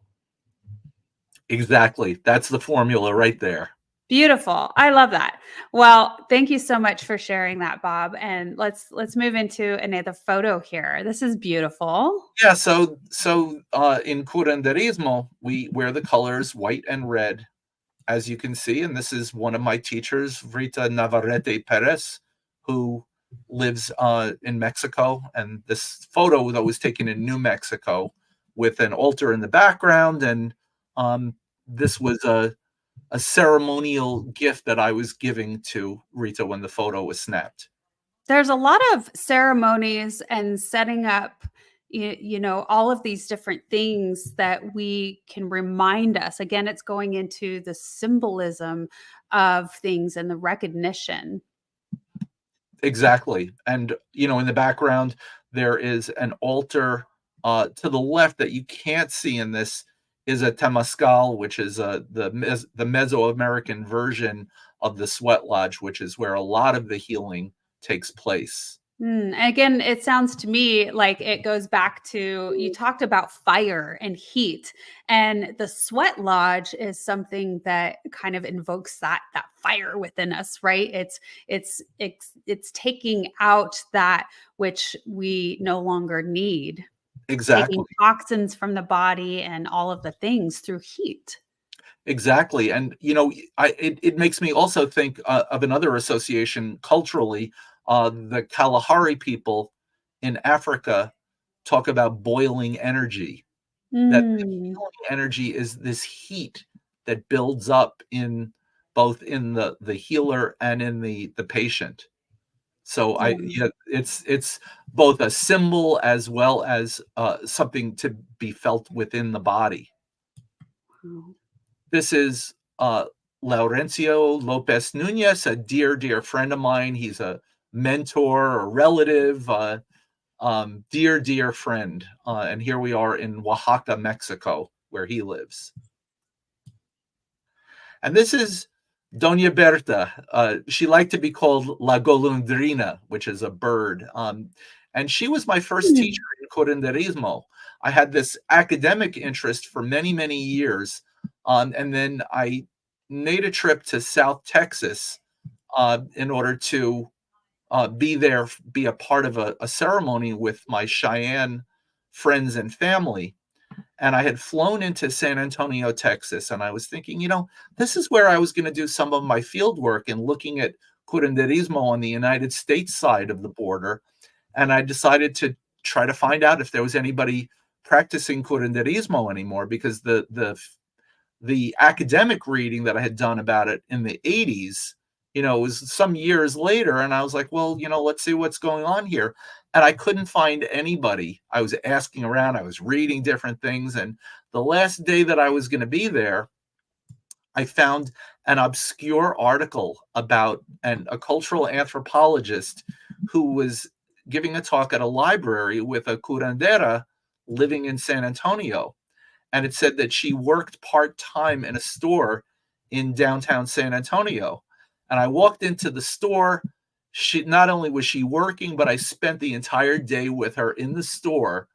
Exactly. That's the formula right there. Beautiful. I love that. Well, thank you so much for sharing that, Bob. And let's move into another photo here. This is beautiful. Yeah, so in curanderismo, we wear the colors white and red as you can see, and this is one of my teachers, Rita Navarrete Perez, who lives in Mexico. And this photo that was taken in New Mexico with an altar in the background. And this was a ceremonial gift that I was giving to Rita when the photo was snapped. There's a lot of ceremonies and setting up, all of these different things that we can remind us. Again, it's going into the symbolism of things and the recognition. Exactly. And, in the background, there is an altar to the left that you can't see in this is a temazcal, which is the Mesoamerican version of the sweat lodge, which is where a lot of the healing takes place. Again, it sounds to me like it goes back to, you talked about fire and heat, and the sweat lodge is something that kind of invokes that fire within us, right? It's taking out that which we no longer need, taking Exactly. toxins from the body and all of the things through heat. Exactly. And, it makes me also think of another association culturally. The Kalahari people in Africa talk about boiling energy, that the Mm, healing energy is this heat that builds up in both in the healer and in the patient. So yeah. it's both a symbol as well as something to be felt within the body. Wow. This is Laurencio Lopez Nunez, a dear, dear friend of mine. He's a mentor, a relative, dear, dear friend. And here we are in Oaxaca, Mexico, where he lives. And this is Doña Berta. She liked to be called La Golondrina, which is a bird. And she was my first teacher in curanderismo. I had this academic interest for many, many years. And then I made a trip to South Texas in order to be there, be a part of a ceremony with my Cheyenne friends and family. And I had flown into San Antonio, Texas, and I was thinking, this is where I was going to do some of my field work and looking at curanderismo on the United States side of the border. And I decided to try to find out if there was anybody practicing curanderismo anymore, because the academic reading that I had done about it in the 80s, was some years later. And I was like, well, let's see what's going on here. And I couldn't find anybody. I was asking around, I was reading different things. And the last day that I was going to be there, I found an obscure article about a cultural anthropologist who was giving a talk at a library with a curandera living in San Antonio. And it said that she worked part-time in a store in downtown San Antonio. And I walked into the store. She not only was she working, but I spent the entire day with her in the store,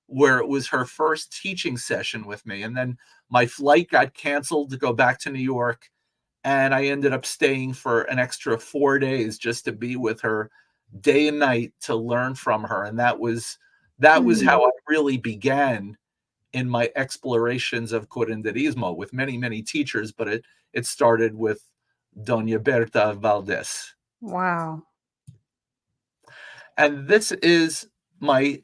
where it was her first teaching session with me. And then my flight got canceled to go back to New York, and I ended up staying for an extra 4 days just to be with her day and night to learn from her. And that was how I really began in my explorations of curanderismo, with many, many teachers, but it started with Doña Berta Valdez. Wow. And this is my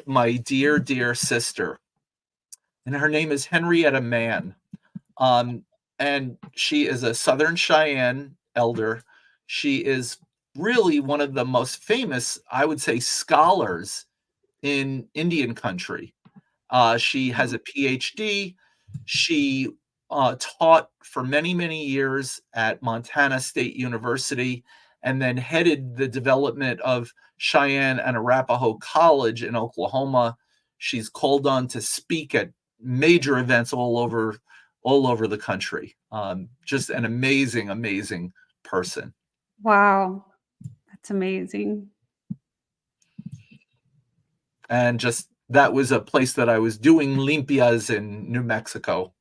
my dear, dear sister, and her name is Henrietta Mann. And she is a Southern Cheyenne elder. She is really one of the most famous, I would say, scholars in Indian country. She has a PhD. She taught for many, many years at Montana State University, and then headed the development of Cheyenne and Arapaho College in Oklahoma. She's called on to speak at major events all over the country. Just an amazing, amazing person. Wow. That's amazing. And just that was a place that I was doing limpias in New Mexico.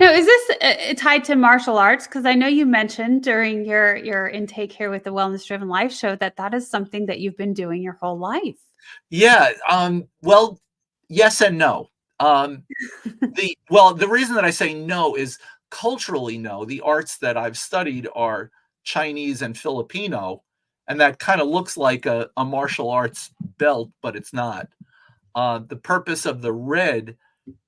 Now, is this tied to martial arts? Because I know you mentioned during your intake here with the Wellness Driven Life Show that is something that you've been doing your whole life. Yeah, well, yes and no. The reason that I say no is culturally, no. The arts that I've studied are Chinese and Filipino, and that kind of looks like a martial arts belt, but it's not. The purpose of the red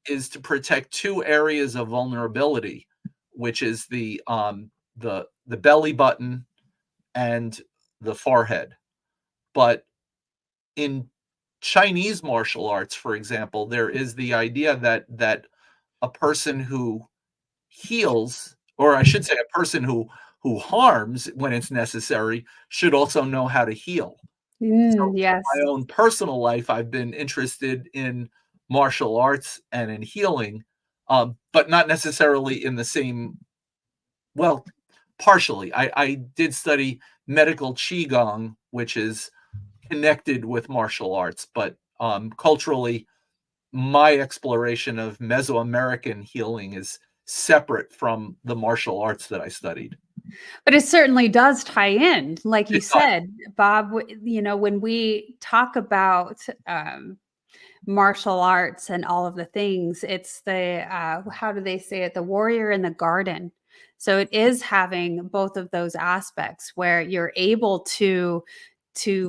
is to protect two areas of vulnerability, which is the belly button and the forehead. But in Chinese martial arts, for example, there is the idea that a person who heals, or I should say, a person who harms when it's necessary, should also know how to heal. So for Yes. my own personal life, I've been interested in martial arts and in healing, but not necessarily in the same. Well, partially. I did study medical qigong, which is connected with martial arts, but culturally, my exploration of Mesoamerican healing is separate from the martial arts that I studied. But it certainly does tie in. Like you It does. said, Bob, when we talk about martial arts and all of the things, it's the, how do they say it? The warrior in the garden. So it is having both of those aspects where you're able to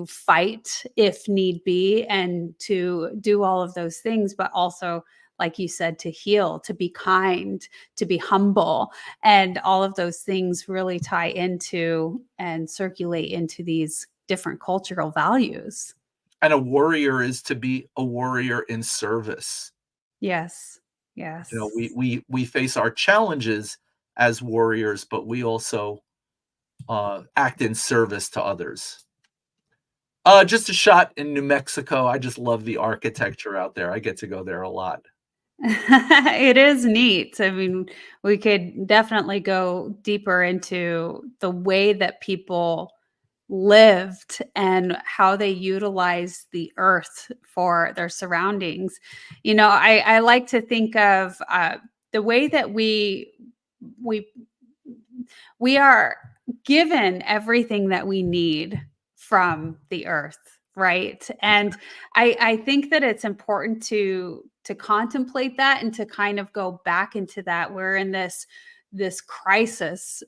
fight if need be and to do all of those things, but also, like you said, to heal, to be kind, to be humble, and all of those things really tie into and circulate into these different cultural values. And a warrior is to be a warrior in service. Yes. You know, Yes. we face our challenges as warriors, but we also act in service to others. Just a shot in New Mexico. I just love the architecture out there. I get to go there a lot. It is neat. I mean, we could definitely go deeper into the way that people lived and how they utilize the earth for their surroundings. I like to think of the way that we we are given everything that we need from the earth, right? And I think that it's important to contemplate that and to kind of go back into that. We're in this crisis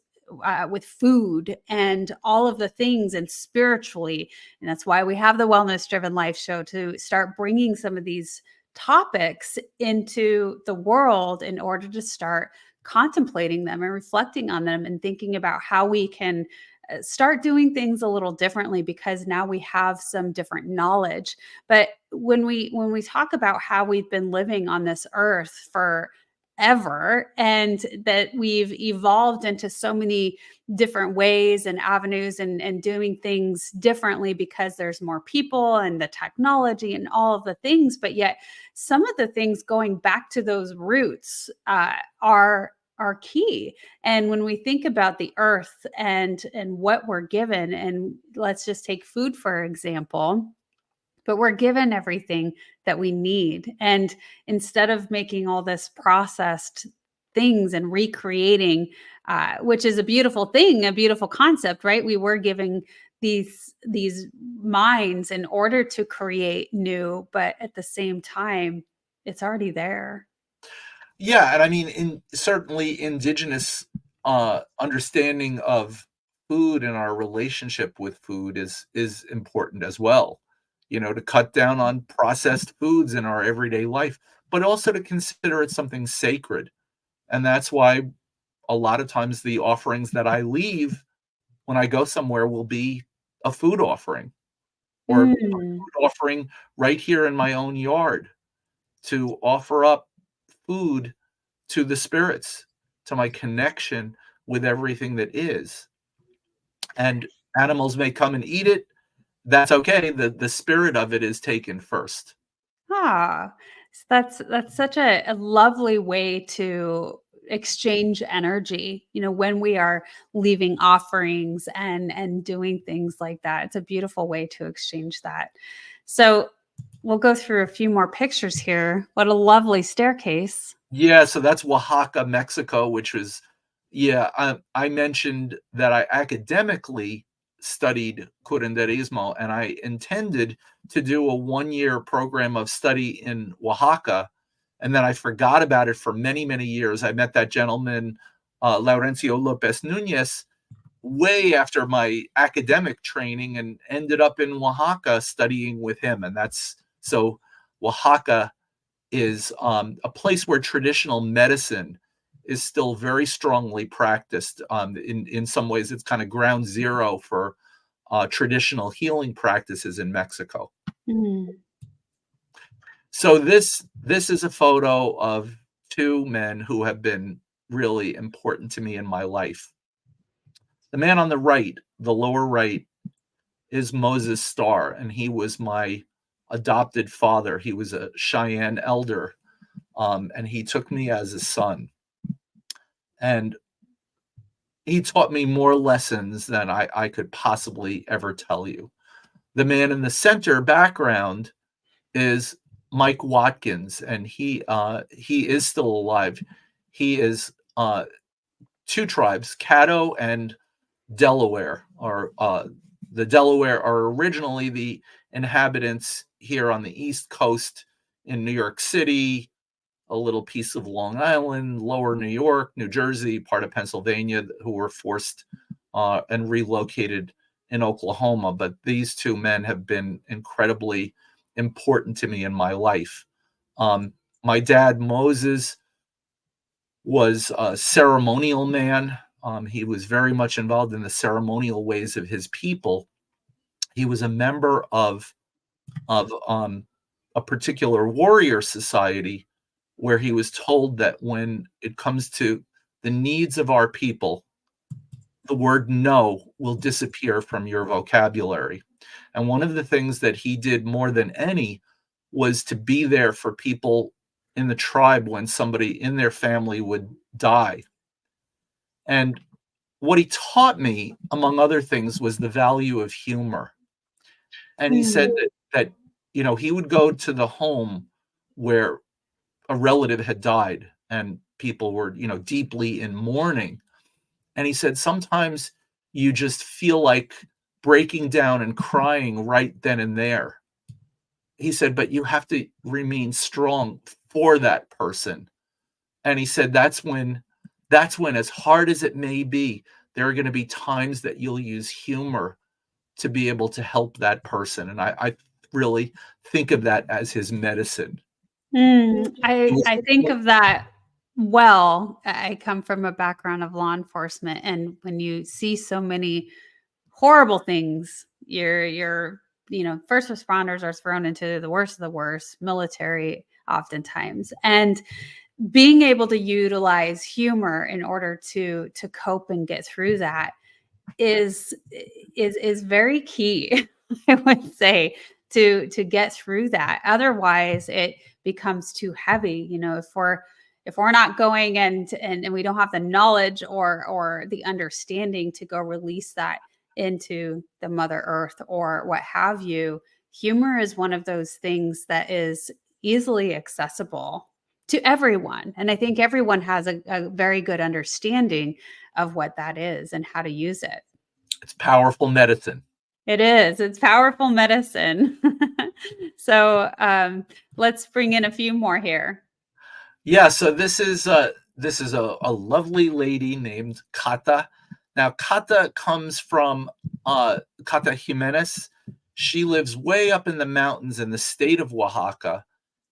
with food and all of the things, and spiritually, and that's why we have the Wellness Driven Life Show, to start bringing some of these topics into the world in order to start contemplating them and reflecting on them and thinking about how we can start doing things a little differently, because now we have some different knowledge. But when we talk about how we've been living on this earth for ever, and that we've evolved into so many different ways and avenues, and doing things differently because there's more people and the technology and all of the things, but yet some of the things going back to those roots are key. And when we think about the earth and what we're given, and let's just take food for example, but we're given everything that we need. And instead of making all this processed things and recreating, which is a beautiful thing, a beautiful concept, right? We were giving these minds in order to create new, but at the same time, it's already there. Yeah, and I mean, in certainly indigenous understanding of food and our relationship with food is important as well. You know, to cut down on processed foods in our everyday life, but also to consider it something sacred. And that's why a lot of times the offerings that I leave when I go somewhere will be a food offering, or a Mm. food offering right here in my own yard, to offer up food to the spirits, to my connection with everything that is. And animals may come and eat it. That's okay. The spirit of it is taken first. Ah, that's such a lovely way to exchange energy, when we are leaving offerings and doing things like that. It's a beautiful way to exchange that. So we'll go through a few more pictures here. What a lovely staircase. Yeah, so that's Oaxaca, Mexico, which was, yeah, I mentioned that I academically studied curanderismo, and I intended to do a 1-year program of study in Oaxaca, and then I forgot about it for many, many years. I met that gentleman Laurencio Lopez Nunez way after my academic training and ended up in Oaxaca studying with him. And so Oaxaca is a place where traditional medicine is still very strongly practiced. In some ways, it's kind of ground zero for traditional healing practices in Mexico. Mm. So this is a photo of two men who have been really important to me in my life. The man on the right, the lower right, is Moses Starr, and he was my adopted father. He was a Cheyenne elder, and he took me as a son. And he taught me more lessons than I could possibly ever tell you. The man in the center background is Mike Watkins, and he is still alive. He is two tribes, Caddo and Delaware. Or the Delaware are originally the inhabitants here on the East Coast in New York City, a little piece of Long Island, lower New York, New Jersey, part of Pennsylvania, who were forced and relocated in Oklahoma. But these two men have been incredibly important to me in my life. My dad, Moses, was a ceremonial man. He was very much involved in the ceremonial ways of his people. He was a member of a particular warrior society where he was told that when it comes to the needs of our people, the word no will disappear from your vocabulary. And one of the things that he did more than any was to be there for people in the tribe when somebody in their family would die. And what he taught me, among other things, was the value of humor. And he said that he would go to the home where a relative had died and people were, deeply in mourning. And he said, sometimes you just feel like breaking down and crying right then and there. He said, but you have to remain strong for that person. And he said, that's when, as hard as it may be, there are going to be times that you'll use humor to be able to help that person. And I really think of that as his medicine. I think of that. Well, I come from a background of law enforcement, and when you see so many horrible things, your first responders are thrown into the worst of the worst, military oftentimes, and being able to utilize humor in order to cope and get through that is very key. I would say to get through that. Otherwise, it becomes too heavy. If we're not going and we don't have the knowledge or the understanding to go release that into the Mother Earth or what have you, humor is one of those things that is easily accessible to everyone. And I think everyone has a very good understanding of what that is and how to use it. It's powerful medicine. It is. It's powerful medicine. So let's bring in a few more here. Yeah. So this is a lovely lady named Cata. Now, Cata comes from Cata Jimenez. She lives way up in the mountains in the state of Oaxaca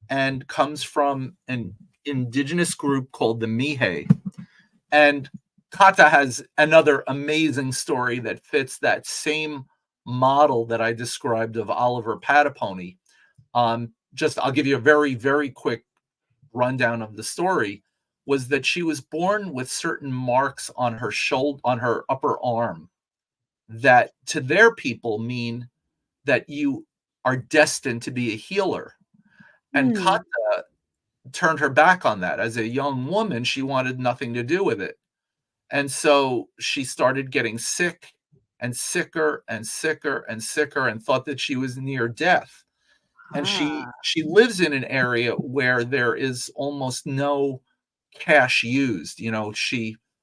and comes from an indigenous group called the Mihe. And Cata has another amazing story that fits that same model that I described of Oliver Patapony. I'll give you a very, very quick rundown of the story. Was that she was born with certain marks on her shoulder, on her upper arm, that to their people mean that you are destined to be a healer. And Kata turned her back on that. As a young woman, she wanted nothing to do with it. And so she started getting sick and sicker and sicker and sicker and thought that she was near death. And she lives in an area where there is almost no cash used.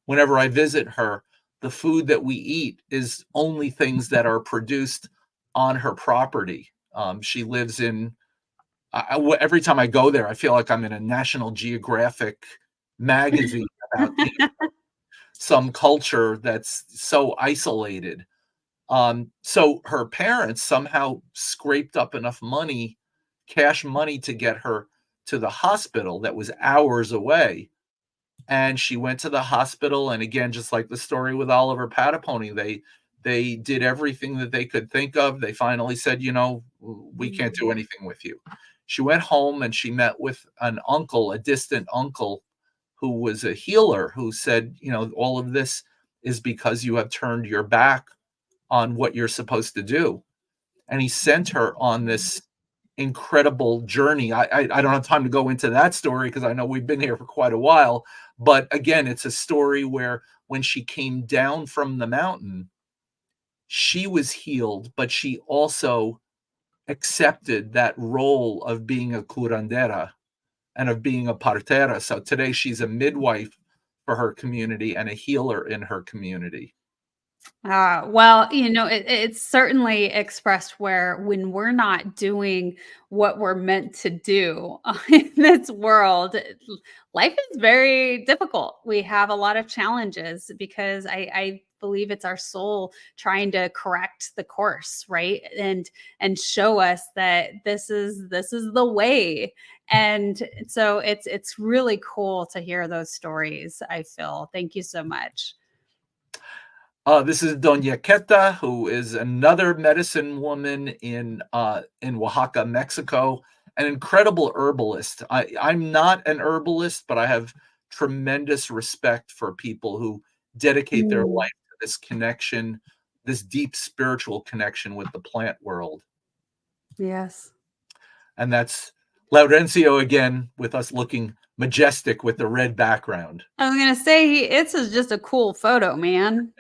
Whenever I visit her, the food that we eat is only things that are produced on her property. She lives in, every time I go there, I feel like I'm in a National Geographic magazine about some culture that's so isolated. So her parents somehow scraped up enough money, cash money, to get her to the hospital that was hours away. And she went to the hospital, and again, just like the story with Oliver Patapony, they did everything that they could think of. They finally said, we can't do anything with you. She went home and she met with an uncle, a distant uncle, who was a healer, who said, all of this is because you have turned your back on what you're supposed to do. And he sent her on this incredible journey. I don't have time to go into that story because I know we've been here for quite a while. But again, it's a story where when she came down from the mountain, she was healed, but she also accepted that role of being a curandera and of being a partera. So today she's a midwife for her community and a healer in her community. Well, it's certainly expressed where when we're not doing what we're meant to do in this world, life is very difficult. We have a lot of challenges because I believe it's our soul trying to correct the course, right? And show us that this is the way. And so it's really cool to hear those stories, I feel. Thank you so much. This is Doña Queta, who is another medicine woman in Oaxaca, Mexico, an incredible herbalist. I'm not an herbalist, but I have tremendous respect for people who dedicate their Mm, life to this connection, this deep spiritual connection with the plant world. yes. And that's Laurencio again, with us looking majestic with the red background. I was gonna say it's just a cool photo, man.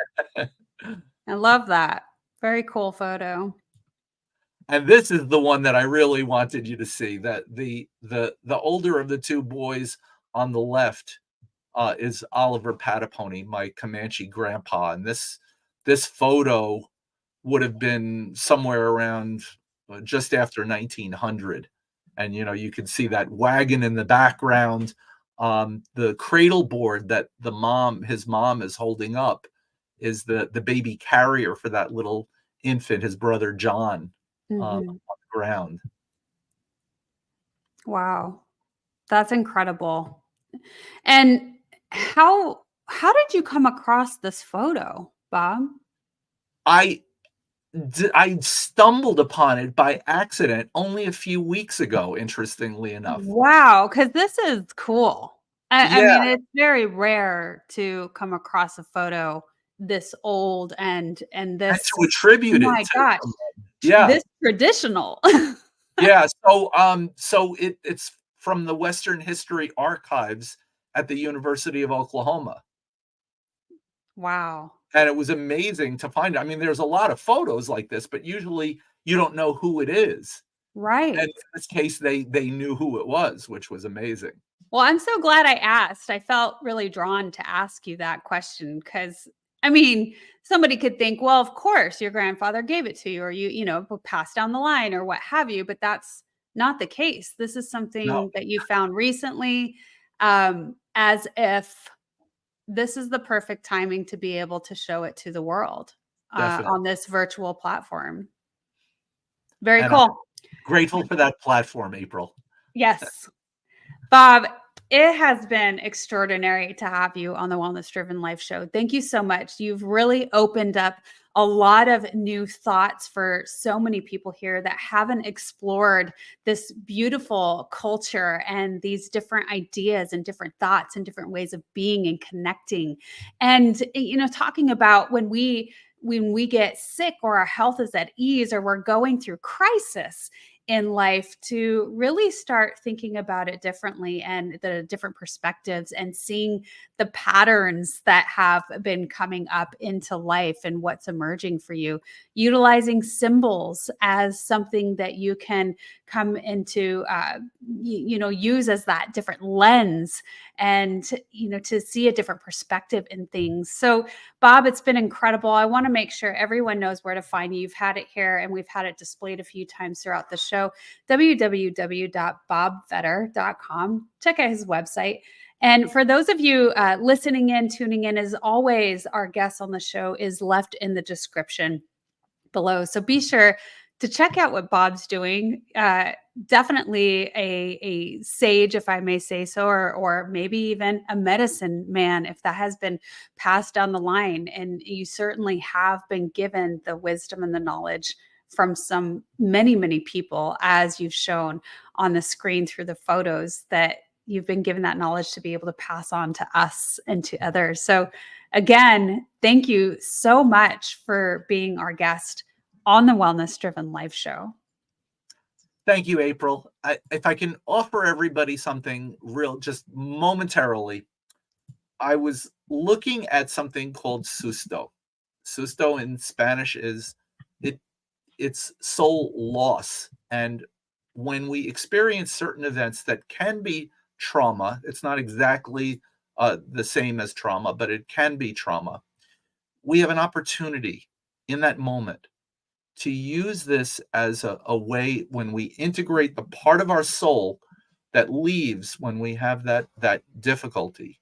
I love that. Very cool photo. And this is the one that I really wanted you to see. That the older of the two boys on the left is Oliver Patapony, my Comanche grandpa, and this photo would have been somewhere around just after 1900, and you can see that wagon in the background. The cradle board that his mom is holding up is the baby carrier for that little infant, his brother John, on Mhm. the ground. Wow. That's incredible. And how did you come across this photo, Bob? I I stumbled upon it by accident only a few weeks ago, interestingly enough. Wow, because this is cool. I Yeah, mean, it's very rare to come across a photo this old and and this, to attribute it my to gosh, someone. Yeah, this traditional. yeah, so it's from the Western History Archives at the University of Oklahoma, Wow. and it was amazing to find. I mean, there's a lot of photos like this, but usually you don't know who it is, and Right. in this case, they knew who it was, which was amazing. Well, I'm so glad I asked. I felt really drawn to ask you that question because, I mean, somebody could think, well, of course, your grandfather gave it to you, or passed down the line, or what have you. But that's not the case. This is No, something that you found recently, as if this is the perfect timing to be able to show it to the world definitely, on this virtual platform. Very and I'm cool. grateful for that platform, April. Yes. Bob, it has been extraordinary to have you on the Wellness Driven Life Show. Thank you so much. You've really opened up a lot of new thoughts for so many people here that haven't explored this beautiful culture and these different ideas and different thoughts and different ways of being and connecting. And talking about when we get sick or our health is at ease or we're going through crisis in life, to really start thinking about it differently and the different perspectives and seeing the patterns that have been coming up into life and what's emerging for you, utilizing symbols as something that you can come into, use as that different lens and, to see a different perspective in things. So Bob, it's been incredible. I want to make sure everyone knows where to find you. You've had it here and we've had it displayed a few times throughout the show. www.bobvetter.com. Check out his website. And for those of you listening in, tuning in, as always, our guest on the show is left in the description below. So be sure to check out what Bob's doing. Definitely a sage, if I may say so, or maybe even a medicine man, if that has been passed down the line. And you certainly have been given the wisdom and the knowledge from many people, as you've shown on the screen through the photos, that you've been given that knowledge to be able to pass on to us and to others. So again, thank you so much for being our guest on the Wellness Driven Life Show. Thank you, April. If I can offer everybody something real, just momentarily, I was looking at something called susto. Susto in Spanish it's soul loss. And when we experience certain events that can be trauma, it's not exactly the same as trauma, but it can be trauma. We have an opportunity in that moment to use this as a way, when we integrate the part of our soul that leaves when we have that difficulty.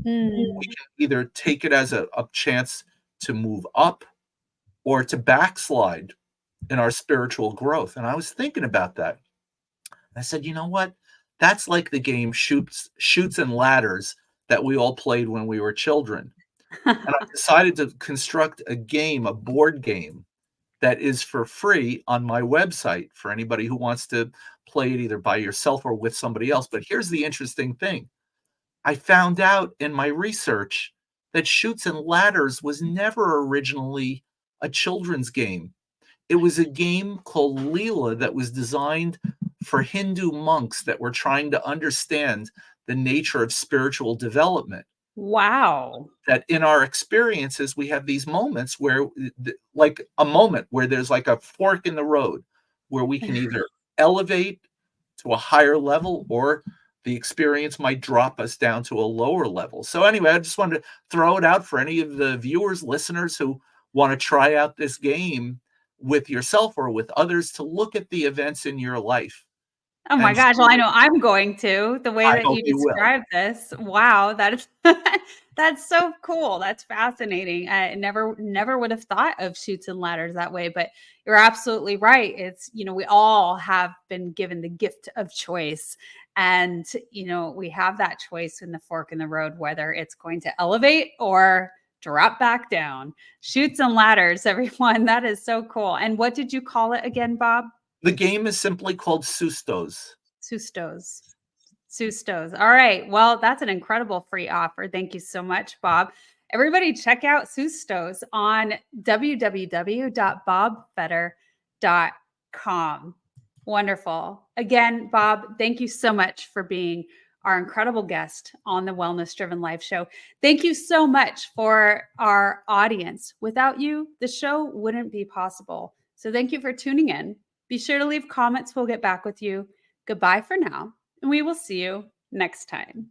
We can either take it as a chance to move up or to backslide in our spiritual growth. And I was thinking about that. I said, you know what? That's like the game Chutes and Ladders that we all played when we were children. And I decided to construct a board game that is for free on my website for anybody who wants to play it either by yourself or with somebody else. But here's the interesting thing. I found out in my research that Chutes and Ladders was never originally a children's game. It was a game called Leela that was designed for Hindu monks that were trying to understand the nature of spiritual development. Wow. That in our experiences, we have these moments where, like a moment where there's like a fork in the road, where we can either elevate to a higher level or the experience might drop us down to a lower level. So anyway, I just wanted to throw it out for any of the viewers, listeners who want to try out this game with yourself or with others, to look at the events in your life. Oh my gosh. Well, I know I'm going to, the way I that hope you you will. described this. Wow. That is, that's so cool. That's fascinating. I never would have thought of Chutes and Ladders that way, but you're absolutely right. It's, we all have been given the gift of choice, and, we have that choice in the fork in the road, whether it's going to elevate or drop back down. Chutes and Ladders, everyone. That is so cool. And what did you call it again, Bob? The game is simply called Sustos. Sustos. All right. Well, that's an incredible free offer. Thank you so much, Bob. Everybody check out Sustos on www.bobvetter.com. Wonderful. Again, Bob, thank you so much for being our incredible guest on the Wellness Driven Life Show. Thank you so much for our audience. Without you, the show wouldn't be possible. So thank you for tuning in. Be sure to leave comments. We'll get back with you. Goodbye for now, and we will see you next time.